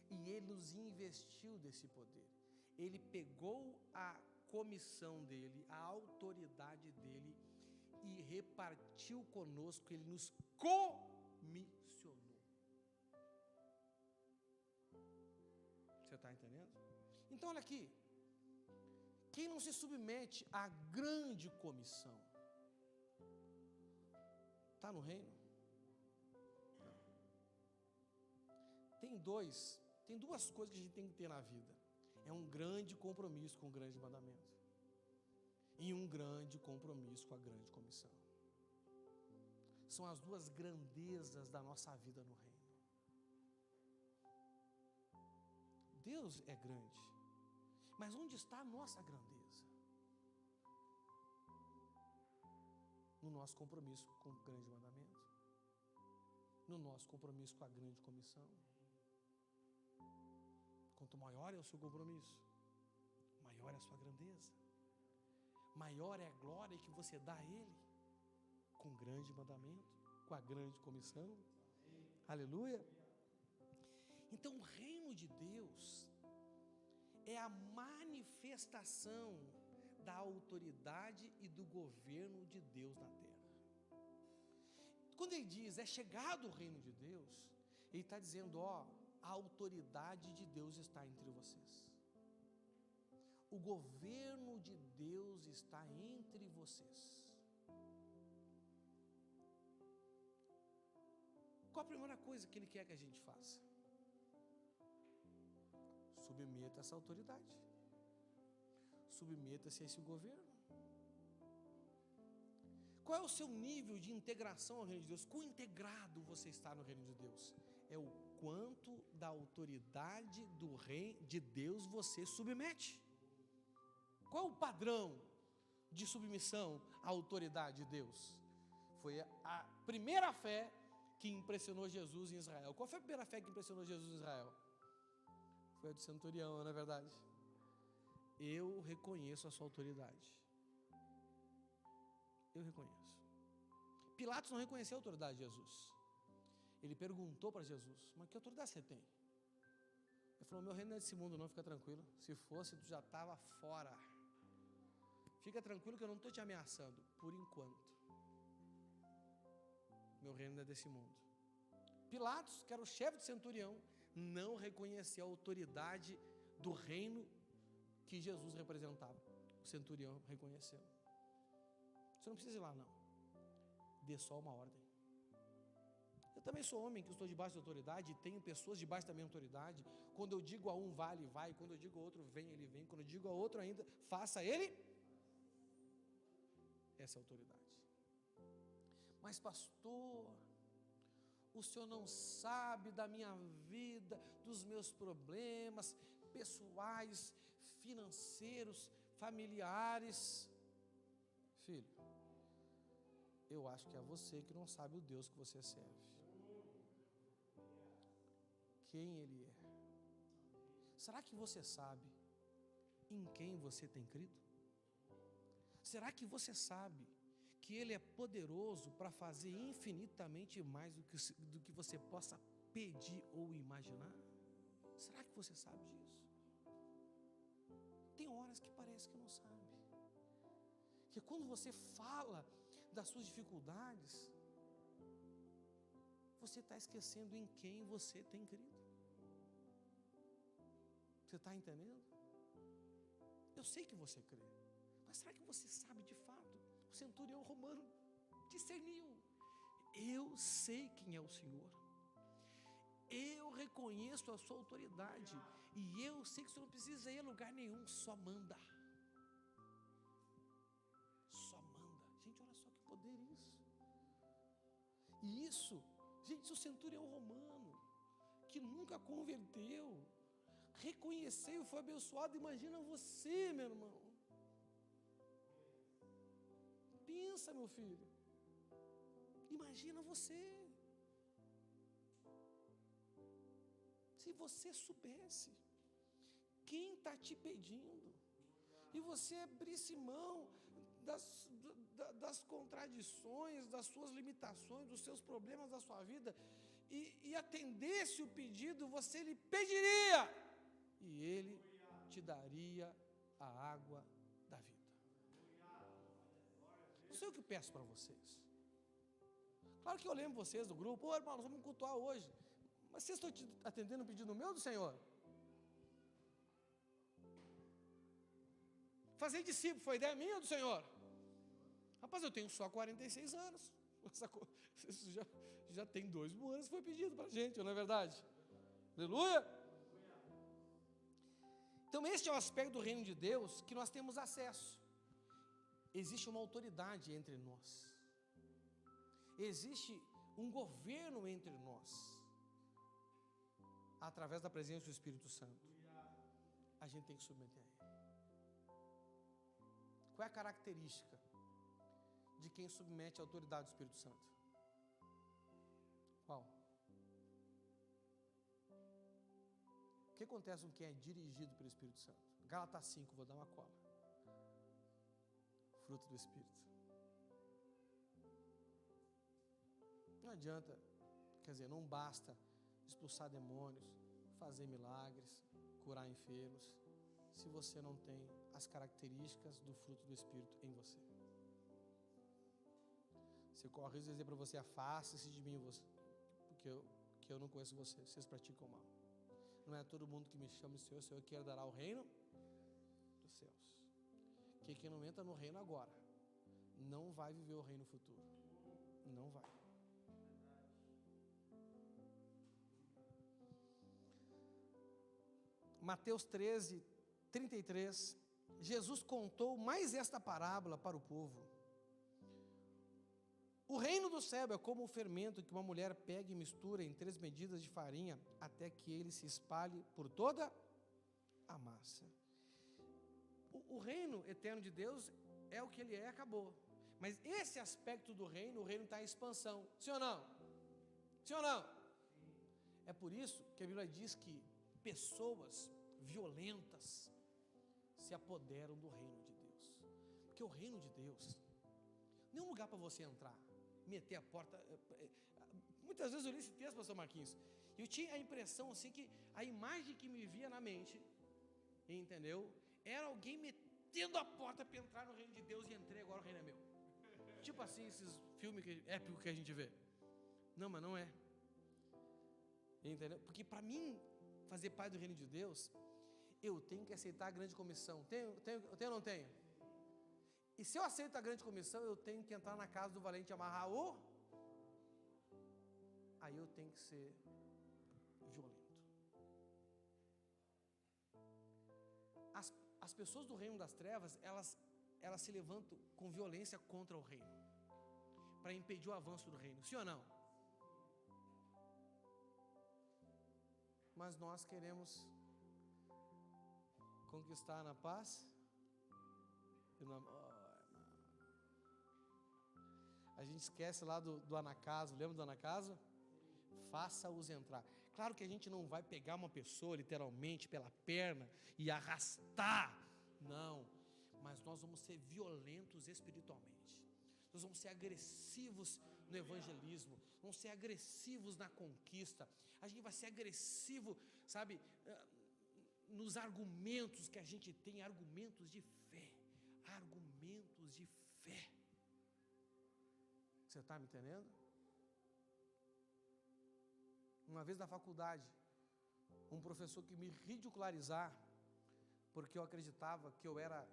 E ele nos investiu desse poder. Ele pegou a comissão dele, a autoridade dele e repartiu conosco, ele nos comissionou. Você está entendendo? Então olha aqui, quem não se submete à grande comissão, está no reino? Tem duas coisas que a gente tem que ter na vida. É um grande compromisso com o grande mandamento e um grande compromisso com a grande comissão. São as duas grandezas da nossa vida no reino. Deus é grande, mas onde está a nossa grandeza? No nosso compromisso com o grande mandamento, no nosso compromisso com a grande comissão. Quanto maior é o seu compromisso, maior é a sua grandeza, maior é a glória que você dá a Ele, com o grande mandamento, com a grande comissão. Aleluia. Então o reino de Deus é a manifestação da autoridade e do governo de Deus na terra. Quando ele diz, é chegado o reino de Deus, ele está dizendo, a autoridade de Deus está entre vocês. O governo de Deus está entre vocês. Qual a primeira coisa que Ele quer que a gente faça? Submeta essa autoridade. Submeta-se a esse governo. Qual é o seu nível de integração ao reino de Deus? Quão integrado você está no reino de Deus? É o quanto da autoridade do reino de Deus você submete. Qual é o padrão de submissão à autoridade de Deus? Foi a primeira fé que impressionou Jesus em Israel. Qual foi a primeira fé que impressionou Jesus em Israel? Foi a do centurião, não é verdade? Eu reconheço a sua autoridade. Eu reconheço. Pilatos não reconheceu a autoridade de Jesus. Ele perguntou para Jesus, mas que autoridade você tem? Ele falou, meu reino não é desse mundo não, fica tranquilo. Se fosse, tu já estava fora. Fica tranquilo que eu não estou te ameaçando, por enquanto. Meu reino não é desse mundo. Pilatos, que era o chefe do centurião, não reconheceu a autoridade do reino que Jesus representava. O centurião reconheceu. Você não precisa ir lá, não. Dê só uma ordem. Eu também sou homem, que estou debaixo da autoridade, e tenho pessoas debaixo da minha autoridade. Quando eu digo a um, vá, ele vai. Quando eu digo a outro, vem, ele vem. Quando eu digo a outro ainda, faça ele. Essa é a autoridade. Mas pastor, o senhor não sabe da minha vida, dos meus problemas pessoais, financeiros, familiares. Filho, eu acho que é você que não sabe o Deus que você serve. Quem Ele é. Será que você sabe em quem você tem crido? Será que você sabe que Ele é poderoso para fazer infinitamente mais do que você possa pedir ou imaginar? Será que você sabe disso? Tem horas que parece que não sabe. Que quando você fala das suas dificuldades, você está esquecendo em quem você tem crido. Você está entendendo? Eu sei que você crê, mas será que você sabe de fato? O centurião romano discerniu. Eu sei quem é o Senhor. Eu reconheço a sua autoridade. E eu sei que você não precisa ir a lugar nenhum, só manda. Só manda. Gente, olha só que poder isso. E isso, gente, se o centurião romano, que nunca converteu, reconheceu e foi abençoado, imagina você, meu irmão. Pensa, meu filho. Imagina você. Se você soubesse quem está te pedindo, e você abrisse mão das contradições, das suas limitações, dos seus problemas da sua vida, e atendesse o pedido, você lhe pediria, e Ele te daria a água da vida. Não sei o que eu peço para vocês. Claro que eu lembro vocês do grupo, ô irmão, nós vamos cultuar hoje. Mas vocês estão atendendo o pedido meu ou do Senhor? Fazer discípulo foi ideia minha ou do Senhor? Rapaz, eu tenho só 46 anos. Isso já tem 2 mil anos que foi pedido para a gente, não é verdade? Aleluia! Então este é o aspecto do reino de Deus que nós temos acesso. Existe uma autoridade entre nós. Existe um governo entre nós. Através da presença do Espírito Santo. A gente tem que submeter a Ele. Qual é a característica de quem submete a autoridade do Espírito Santo? Qual? O que acontece com quem é dirigido pelo Espírito Santo? Gálatas 5, vou dar uma cola. Fruto do Espírito. Não adianta, quer dizer, não basta expulsar demônios, fazer milagres, curar enfermos, se você não tem as características do fruto do Espírito em você. Você corre o risco de dizer para você, afaste-se de mim, porque eu não conheço você, vocês praticam mal. Não é todo mundo que me chama de Senhor, o Senhor que herdará o reino dos céus. Quem não entra no reino agora, não vai viver o reino futuro. Não vai. Mateus 13, 33, Jesus contou mais esta parábola para o povo. O reino do céu é como o fermento que uma mulher pega e mistura em 3 medidas de farinha, até que ele se espalhe por toda a massa. O reino eterno de Deus é o que ele é, acabou. Mas esse aspecto do reino, o reino está em expansão. Sim ou não? Sim ou não? É por isso que a Bíblia diz que pessoas violentas se apoderam do reino de Deus. Porque o reino de Deus não é um lugar para você entrar, meter a porta. Muitas vezes eu li esse texto, pastor Marquinhos, e eu tinha a impressão assim que a imagem que me via na mente, entendeu? Era alguém metendo a porta para entrar no reino de Deus e entrei, agora o reino é meu. Tipo assim, esses filmes épicos que a gente vê. Não, mas não é. Entendeu? Porque para mim fazer parte do reino de Deus, eu tenho que aceitar a grande comissão. Tenho ou não tenho? E se eu aceito a grande comissão, eu tenho que entrar na casa do valente e amarrar o... Aí eu tenho que ser violento. As pessoas do reino das trevas, elas se levantam com violência contra o reino, para impedir o avanço do reino, sim ou não? Mas nós queremos conquistar na paz e no amor. A gente esquece lá do anacaso, lembra do anacaso? Faça-os entrar. Claro que a gente não vai pegar uma pessoa literalmente pela perna e arrastar, não, mas nós vamos ser violentos espiritualmente, nós vamos ser agressivos no evangelismo, vamos ser agressivos na conquista, a gente vai ser agressivo, sabe, nos argumentos que a gente tem, argumentos de fé, você está me entendendo? Uma vez na faculdade, um professor que me ridicularizar, porque eu acreditava que eu era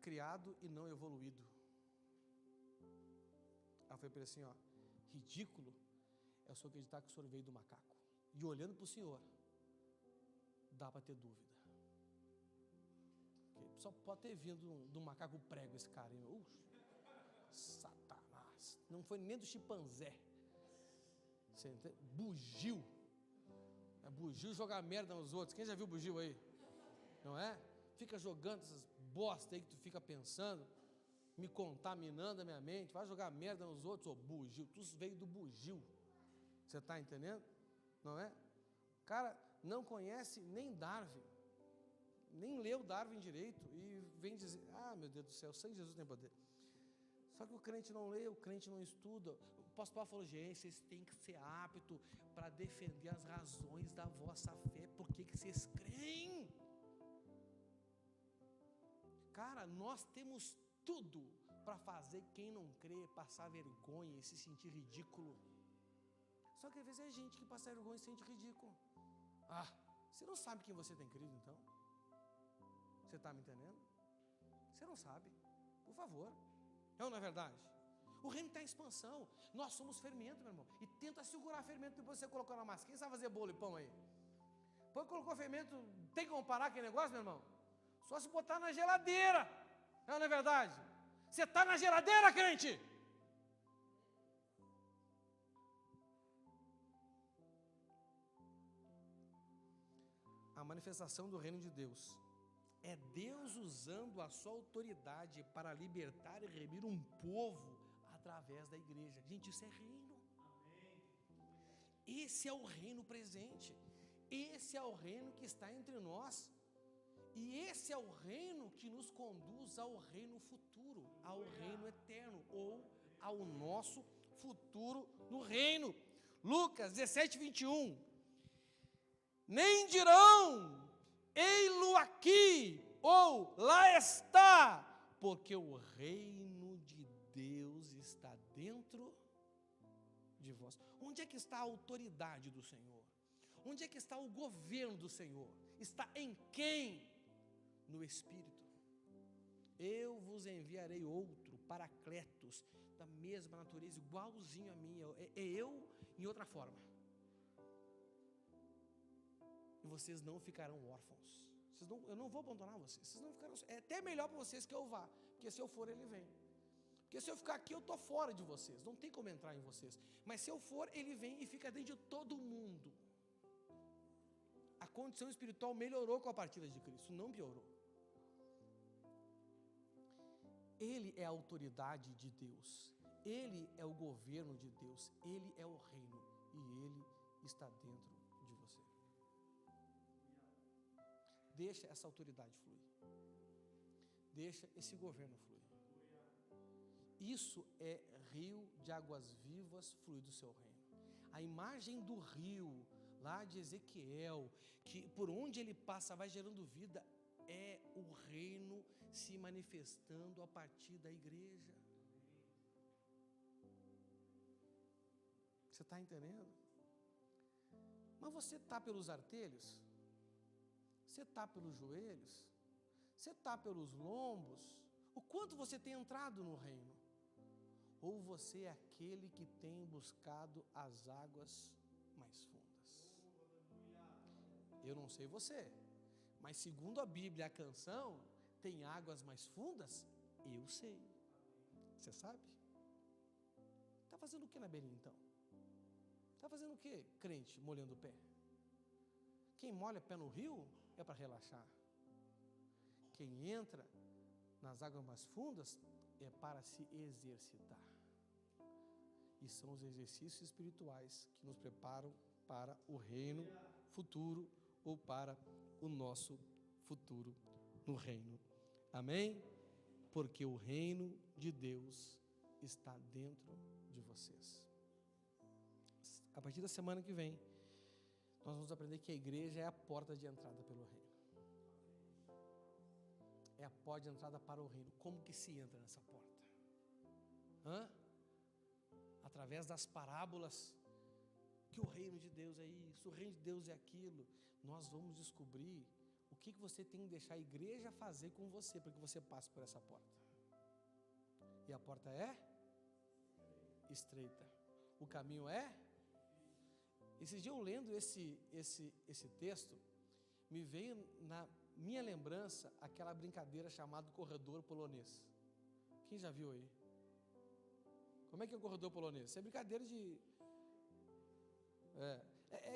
criado e não evoluído. Aí eu falei para ele assim, ó, ridículo é o senhor acreditar que o senhor veio do macaco. E olhando para o senhor, dá para ter dúvida. Porque só pode ter vindo do macaco prego esse cara. Satanás, não foi nem do chimpanzé. Bugio. Bugio jogar merda nos outros. Quem já viu bugio aí? Não é? Fica jogando essas bosta aí que tu fica pensando, me contaminando a minha mente. Vai jogar merda nos outros, ô bugio. Tu veio do bugio. Você está entendendo? Não é? O cara não conhece nem Darwin, nem leu Darwin direito e vem dizer, meu Deus do céu, o sangue de Jesus tem poder. Só que o crente não lê, o crente não estuda. O apóstolo Paulo falou, gente, vocês têm que ser aptos para defender as razões da vossa fé. Por que vocês creem? Cara, nós temos tudo para fazer quem não crê passar vergonha e se sentir ridículo. Só que às vezes é gente que passa vergonha e se sente ridículo. Você não sabe quem você tem crido então? Você está me entendendo? Você não sabe, por favor. Não é verdade? O reino está em expansão. Nós somos fermento, meu irmão. E tenta segurar fermento depois você colocou na massa. Quem sabe fazer bolo e pão aí? Depois colocou fermento, tem que comparar aquele negócio, meu irmão? Só se botar na geladeira. Não é verdade? Você está na geladeira, crente? A manifestação do reino de Deus é Deus usando a sua autoridade para libertar e remir um povo através da igreja. Gente, isso é reino. Amém. Esse é o reino presente. Esse é o reino que está entre nós. E esse é o reino que nos conduz ao reino futuro, ao reino eterno, ou ao nosso futuro no reino. Lucas 17, 21. Nem dirão, ei-lo aqui, ou lá está, porque o reino de Deus está dentro de vós. Onde é que está a autoridade do Senhor? Onde é que está o governo do Senhor? Está em quem? No Espírito. Eu vos enviarei outro, Paracletos, da mesma natureza, igualzinho a mim, é eu em outra forma. E vocês não ficarão órfãos. Eu não vou abandonar vocês. Vocês não ficarão. É até melhor para vocês que eu vá, porque se eu for, ele vem. Porque se eu ficar aqui, eu estou fora de vocês. Não tem como entrar em vocês. Mas se eu for, ele vem e fica dentro de todo mundo. A condição espiritual melhorou com a partida de Cristo, não piorou. Ele é a autoridade de Deus. Ele é o governo de Deus. Ele é o reino. E ele está dentro de você. Deixa essa autoridade fluir. Deixa esse governo fluir. Isso é rio de águas vivas fluir do seu reino. A imagem do rio, lá de Ezequiel, que por onde ele passa vai gerando vida, é o reino se manifestando a partir da igreja. Você está entendendo? Mas você está pelos artelhos? Você está pelos joelhos? Você está pelos lombos? O quanto você tem entrado no reino? Ou você é aquele que tem buscado as águas mais fundas? Eu não sei você, mas segundo a Bíblia, a canção, tem águas mais fundas? Eu sei. Você sabe? Está fazendo o que na beirinha então? Está fazendo o que, crente, molhando o pé? Quem molha o pé no rio é para relaxar. Quem entra nas águas mais fundas é para se exercitar. E são os exercícios espirituais que nos preparam para o reino futuro ou para o nosso futuro no reino. Amém? Porque o reino de Deus está dentro de vocês. A partir da semana que vem, nós vamos aprender que a igreja é a porta de entrada pelo reino. É a porta de entrada para o reino. Como que se entra nessa porta? Através das parábolas, que o reino de Deus é isso, o reino de Deus é aquilo. Nós vamos descobrir o que você tem que deixar a igreja fazer com você, para que você passe por essa porta. E a porta é estreita. O caminho é... Esse dia eu lendo esse texto, me veio na minha lembrança aquela brincadeira chamada corredor polonês. Quem já viu aí? Como é que é o corredor polonês? Isso é brincadeira de...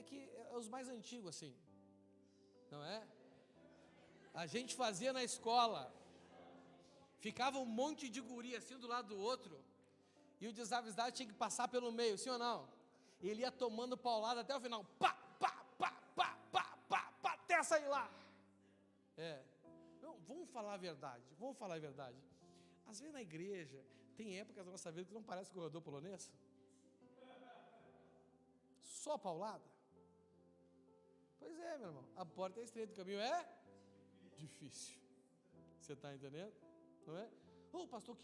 que é os mais antigos assim, não é? A gente fazia na escola, ficava um monte de guri assim do lado do outro, e o desavisado tinha que passar pelo meio, sim ou não? Ele ia tomando paulada até o final, pá, pá, pá, pá, pá, pá, pá, até sair lá. Não, vamos falar a verdade, Às vezes na igreja, tem épocas da nossa vida que não parece corredor polonês. Só paulada. Pois é, meu irmão, a porta é estreita, o caminho é difícil. Você está entendendo? Não é? Pastor,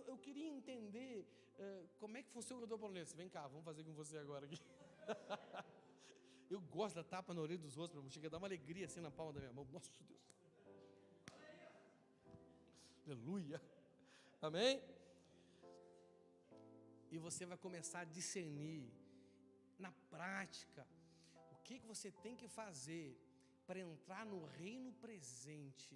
eu queria entender como é que funciona o corredor polonês. Vem cá, vamos fazer com você agora aqui. Eu gosto da tapa na orelha dos outros, meu irmão. Chega a dar uma alegria assim na palma da minha mão. Nossa Deus. Aleluia. Amém? E você vai começar a discernir na prática o que você tem que fazer para entrar no reino presente,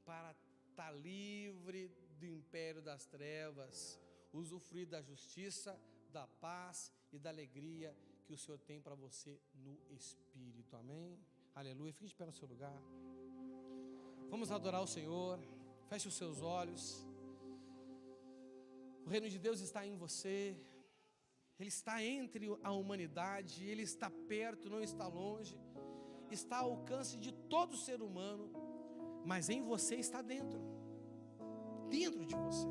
para estar livre do império das trevas, usufruir da justiça, da paz e da alegria que o Senhor tem para você no Espírito. Amém? Aleluia. Fique de pé no seu lugar. Vamos adorar o Senhor. Feche os seus olhos. O reino de Deus está em você. Ele está entre a humanidade. Ele está perto, não está longe. Está ao alcance de todo ser humano. Mas em você está dentro de você.